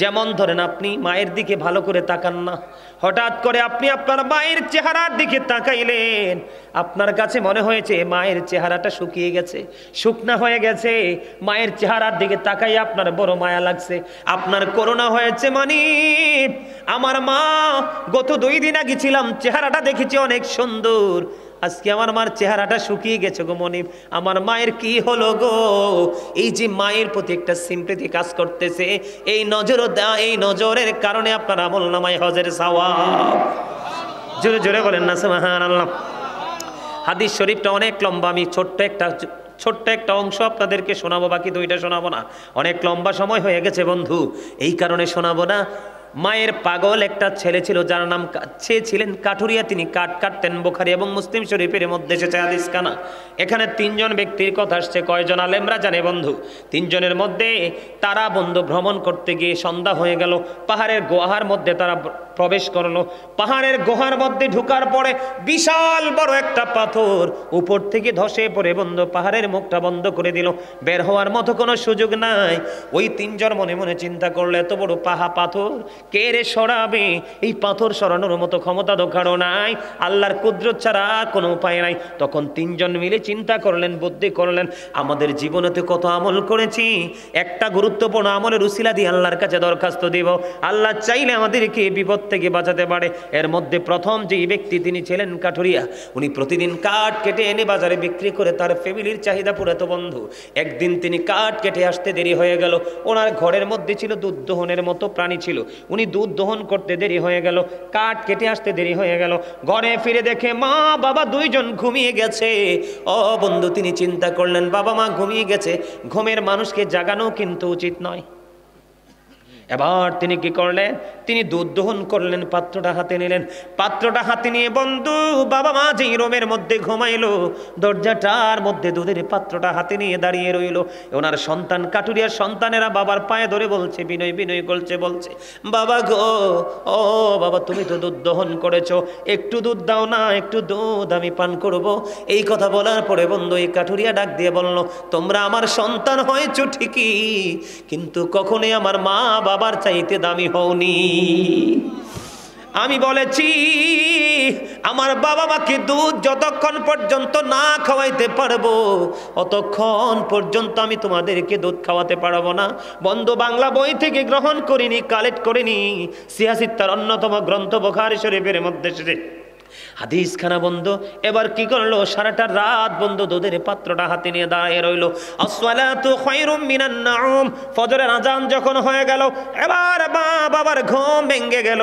যেমন ধরেন আপনি মায়ের দিকে ভালো করে তাকান না, হঠাৎ করে আপনি আপনার মায়ের চেহারার দিকে তাকাইলেন, আপনার কাছে মনে হয়েছে মায়ের চেহারাটা শুকিয়ে গেছে, শুকনা হয়ে গেছে, মায়ের চেহারার দিকে তাকাই আপনার বড় মায়া লাগছে, আপনার করোনা হয়েছে, মানে আমার মা গত 2 দিন আগে ছিলাম, চেহারাটা দেখেছি অনেক সুন্দর, আজকে আমার মার চেহারাটা শুকিয়ে গেছে গো মনিব, আমার মায়ের কি হলো গো? এই যে মায়ের প্রতি একটা সিম্পথি কাজ করতেছে, এই নজরের কারণে আপনার আমলনামায় হজের সওয়াব। জোরে জোরে বলেন না সুবহানাল্লাহ। হাদিস শরীফটা অনেক লম্বা, আমি ছোট্ট একটা অংশ আপনাদেরকে শোনাবো, বাকি 2টা শোনাবো না, অনেক লম্বা সময় হয়ে গেছে বন্ধু, এই কারণে শোনাবো না। মায়ের পাগল একটা ছেলে ছিল, যার নাম সে ছিলেন কাঠুরিয়া, তিনি কাঠ কাটতেন। বুখারী এবং মুসলিম শরীফের মধ্যে এসেছে হাদিস খানা। এখানে 3 জন ব্যক্তির কথা আসছে, কয়জন আলেমরা জানে বন্ধু? 3 জনের মধ্যে তারা বন্ধু ভ্রমণ করতে গিয়ে সন্ধ্যা হয়ে গেল, পাহাড়ের গুহার মধ্যে তারা প্রবেশ করলো। পাহাড়ের গুহার মধ্যে ঢুকার পরে বিশাল বড় একটা পাথর উপর থেকে ধসে পড়ে বন্ধু পাহাড়ের মুখটা বন্ধ করে দিল, বের হওয়ার মতো কোনো সুযোগ নাই। ওই 3 জন মনে মনে চিন্তা করলো, এত বড় পাথর কে রে সরাবে? এই পাথর সরানোর মতো ক্ষমতা তো কারো নাই, আল্লাহর কুদরত ছাড়া কোনো উপায় নাই। তখন 3 জন মিলে চিন্তা করলেন, বুদ্ধি করলেন, আমাদের জীবনেতে কত আমল করেছি, একটা গুরুত্বপূর্ণ আমলের উসিলা দিয়ে আল্লাহর কাছে দরখাস্ত দিব, আল্লাহ চাইলে আমাদেরকে বিপদ থেকে বাঁচাতে পারে। এর মধ্যে প্রথম যে ব্যক্তি তিনি ছিলেন কাঠুরিয়া, উনি প্রতিদিন কাঠ কেটে এনে বাজারে বিক্রি করে তার ফ্যামিলির চাহিদা পুরাতো বন্ধু। একদিন তিনি কাঠ কেটে আসতে দেরি হয়ে গেল, ওনার ঘরের মধ্যে ছিল দুধ দহনের মতো প্রাণী ছিল, উনি দুধ দহন করতে দেরি হয়ে গেল, কাঠ কেটে আসতে দেরি হয়ে গেল, ঘরে ফিরে দেখে মা বাবা 2 জন ঘুমিয়ে গেছে। ও বন্ধু, তিনি চিন্তা করলেন বাবা মা ঘুমিয়ে গেছে, ঘুমের মানুষকে জাগানো কিন্তু উচিত নয়। এবার তিনি কি করলেন, তিনি দুধ দহন করলেন, পাত্রটা হাতে নিলেন, পাত্রটা হাতে নিয়ে বন্ধু বাবা মা যেই রুমের মধ্যে ঘুমাইলো, দরজাটার মধ্যে দুধের পাত্রটা হাতে নিয়ে দাঁড়িয়ে রইল। ওনার সন্তান কাঠুরিয়ার সন্তানেরা বাবার পায়ে ধরে বলছে, বিনয় বিনয় বলছে বাবা গো, ও বাবা তুমি তো দুধ দহন করেছো, একটু দুধ দাও না, একটু দুধ আমি পান করব। এই কথা বলার পরে বন্ধু এই কাঠুরিয়া ডাক দিয়ে বলল, তোমরা আমার সন্তান হয়েছো ঠিকই, কিন্তু কখনোই আমার মা বাবার চাইতে দামি হওনি। আমি বলেছি আমার বাবা মাকে দুধ যতক্ষণ পর্যন্ত না খাওয়াইতে পারবো অতক্ষণ পর্যন্ত আমি তোমাদেরকে দুধ খাওয়াতে পারবো না। বন্ধু বাংলা বই থেকে গ্রহণ করিনি, কালেক্ট করিনি, সিয়াসিত্তার অন্যতম গ্রন্থ বুখারী শরীফের মধ্যে এসেছে হাদিস খানা। বন্ধু এবার কি করলো, সারাটা রাত বন্ধু দুধের পাত্রটা হাতে নিয়ে দাঁড়িয়ে রইল। আসসালাতু খায়রুম মিনান নাউম, ফজরের আজান যখন হয়ে গেল, এবার মা বাবার ঘুম ভেঙে গেল।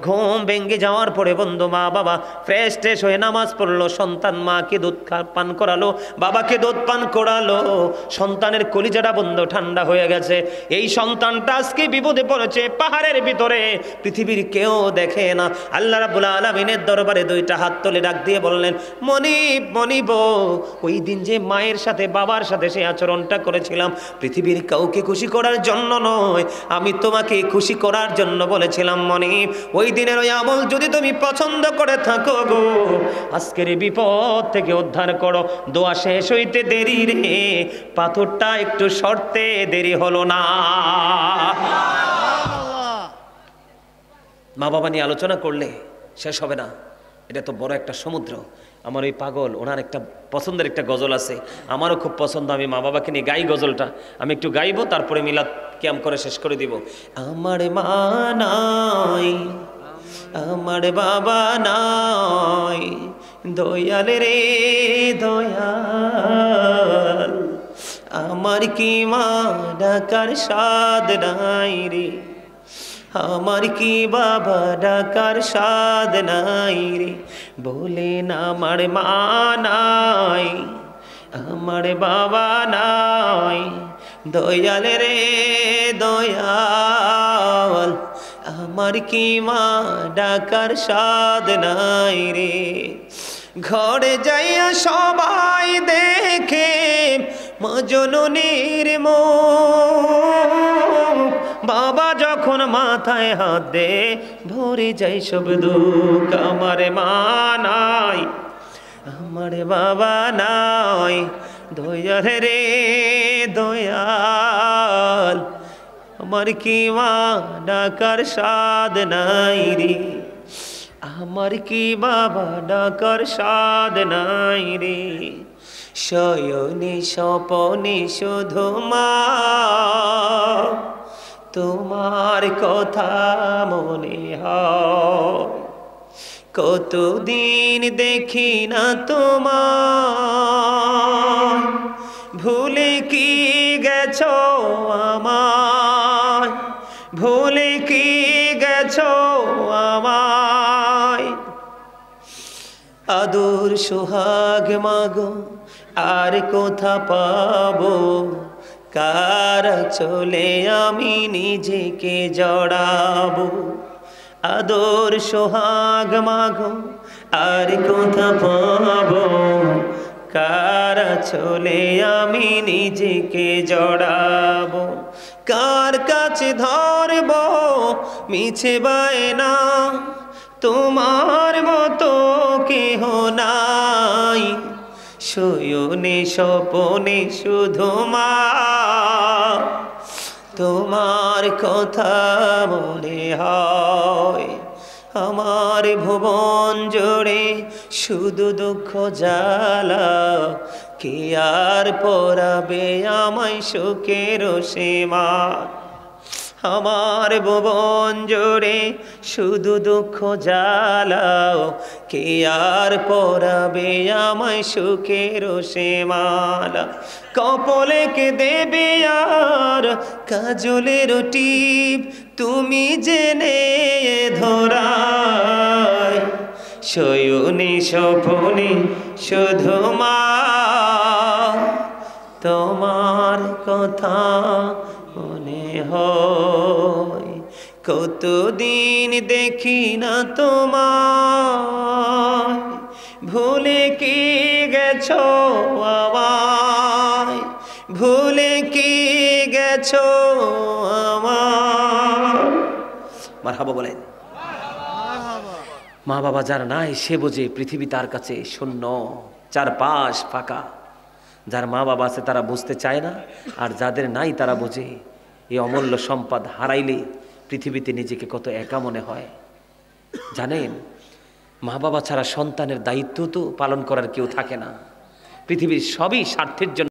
ঘুম ভেঙে যাওয়ার পরে বন্ধু মা বাবা ফ্রেশ ট্রেশ হয়ে নামাজ পড়লো, সন্তান মাকে দুধ পান করালো, বাবাকে দুধ পান করালো। সন্তানের কলিজাটা বন্ধু ঠান্ডা হয়ে গেছে। এই সন্তানটা আজকে বিপদে পড়েছে, পাহাড়ের ভিতরে, পৃথিবীর কেউ দেখে না। আল্লাহ রাব্বুল আলামিনের দরবারে 2টা হাত তুলে ডাক দিয়ে বললেন, মনিব ওই দিন যে মায়ের সাথে বাবার সাথে সে আচরণটা করেছিলাম পৃথিবীর কাউকে খুশি করার জন্য নয়, আমি তোমাকে খুশি করার জন্য বলেছিলাম মনিব। ওই দিনের ওই আমল যদি তুমি পছন্দ করে থাকো গো, আজকের বিপদ থেকে উদ্ধার করো। দোয়া শেষ হইতে দেরি রে, পাথরটা একটু সরতে দেরি হলো না। মা বাবা নিয়ে আলোচনা করলে শেষ হবে না, এটা তো বড় একটা সমুদ্র। আমার ওই পাগল ওনার একটা পছন্দের একটা গজল আছে, আমারও খুব পছন্দ, আমি মা বাবাকে নিয়ে গাই গজলটা, আমি একটু গাইবো, তারপরে মিলাদ কিয়াম করে শেষ করে দিব। আমার মা নাই, আমার বাবা নাই, দয়াল রে দয়াল, আমার কি মা ডাকার সাদ নাই রে, আমার কি বাবা ডাকার সাদ নাই রে, বলেন আমার মা নাই, আমার বাবা নাই, দয়াল রে দয়াল, আমার কি মা ডাকার সাদ নাই রে। ঘরে যাইয়া সবাই দেখে মজনুনির মুখ, বাবা যখন মাথায় হাত দে ভরে যাই সব দুঃখ। আমার মা নাই, আমার বাবা নাই, দয়াল রে দয়াল, আমার কি মা ডাকার স্বাদ নাই রে, আমার কি বাবা ডাকার স্বাদ নাই রে, শয়নে স্বপনে শুধু মা তোমার কথা মনে হয়। কতদিন দেখি না তোমার, ভুলে কি গেছো আমায়, ভুলে কি গেছো আমায়। আদর সোহাগ মাগো আর কোথা পাবো, কার চলে আমি নিজেকে জড়াবো। আদর সোহাগ মাগো আর কোথা পাবো, কার চলে আমি নিজেকে জড়াবো। কার কাছে ধরবো মিছে বায়না, তোমার মতো কেহ নাই, শয়নে স্বপনে শুধু মা তোমার কথা মনে হয়। আমার ভুবন জোড়ে শুধু দুঃখ জ্বালা, কে আর পরাবে আমায় সুখের সীমা। আমার ভুবন জোড়ে শুধু দুঃখ জ্বালাও, কে আর পরাবে আমায় সুখের সীমালা। কপলে কে দেবে আর কাজলের টিপ, তুমি জেনে ধরায়, শয়নে স্বপনে শুধু মা তোমার কথা মনে হয়। কতদিন দেখি না তোমায়, ভুলে কি গেছো আমায়, ভুলে কি গেছো আমায়। মারহাবা বলেন। মা বাবা যার নাই সে বোঝে পৃথিবী তার কাছে শূন্য, চারপাশ ফাঁকা। যার মা বাবা আছে তারা বুঝতে চায় না, আর যাদের নাই তারা বোঝে এই অমূল্য সম্পদ হারাইলে পৃথিবীতে নিজেকে কত একা মনে হয়। জানেন, মা বাবা ছাড়া সন্তানের দায়িত্ব তো পালন করার কেউ থাকে না। পৃথিবীর সবই স্বার্থের জন্য।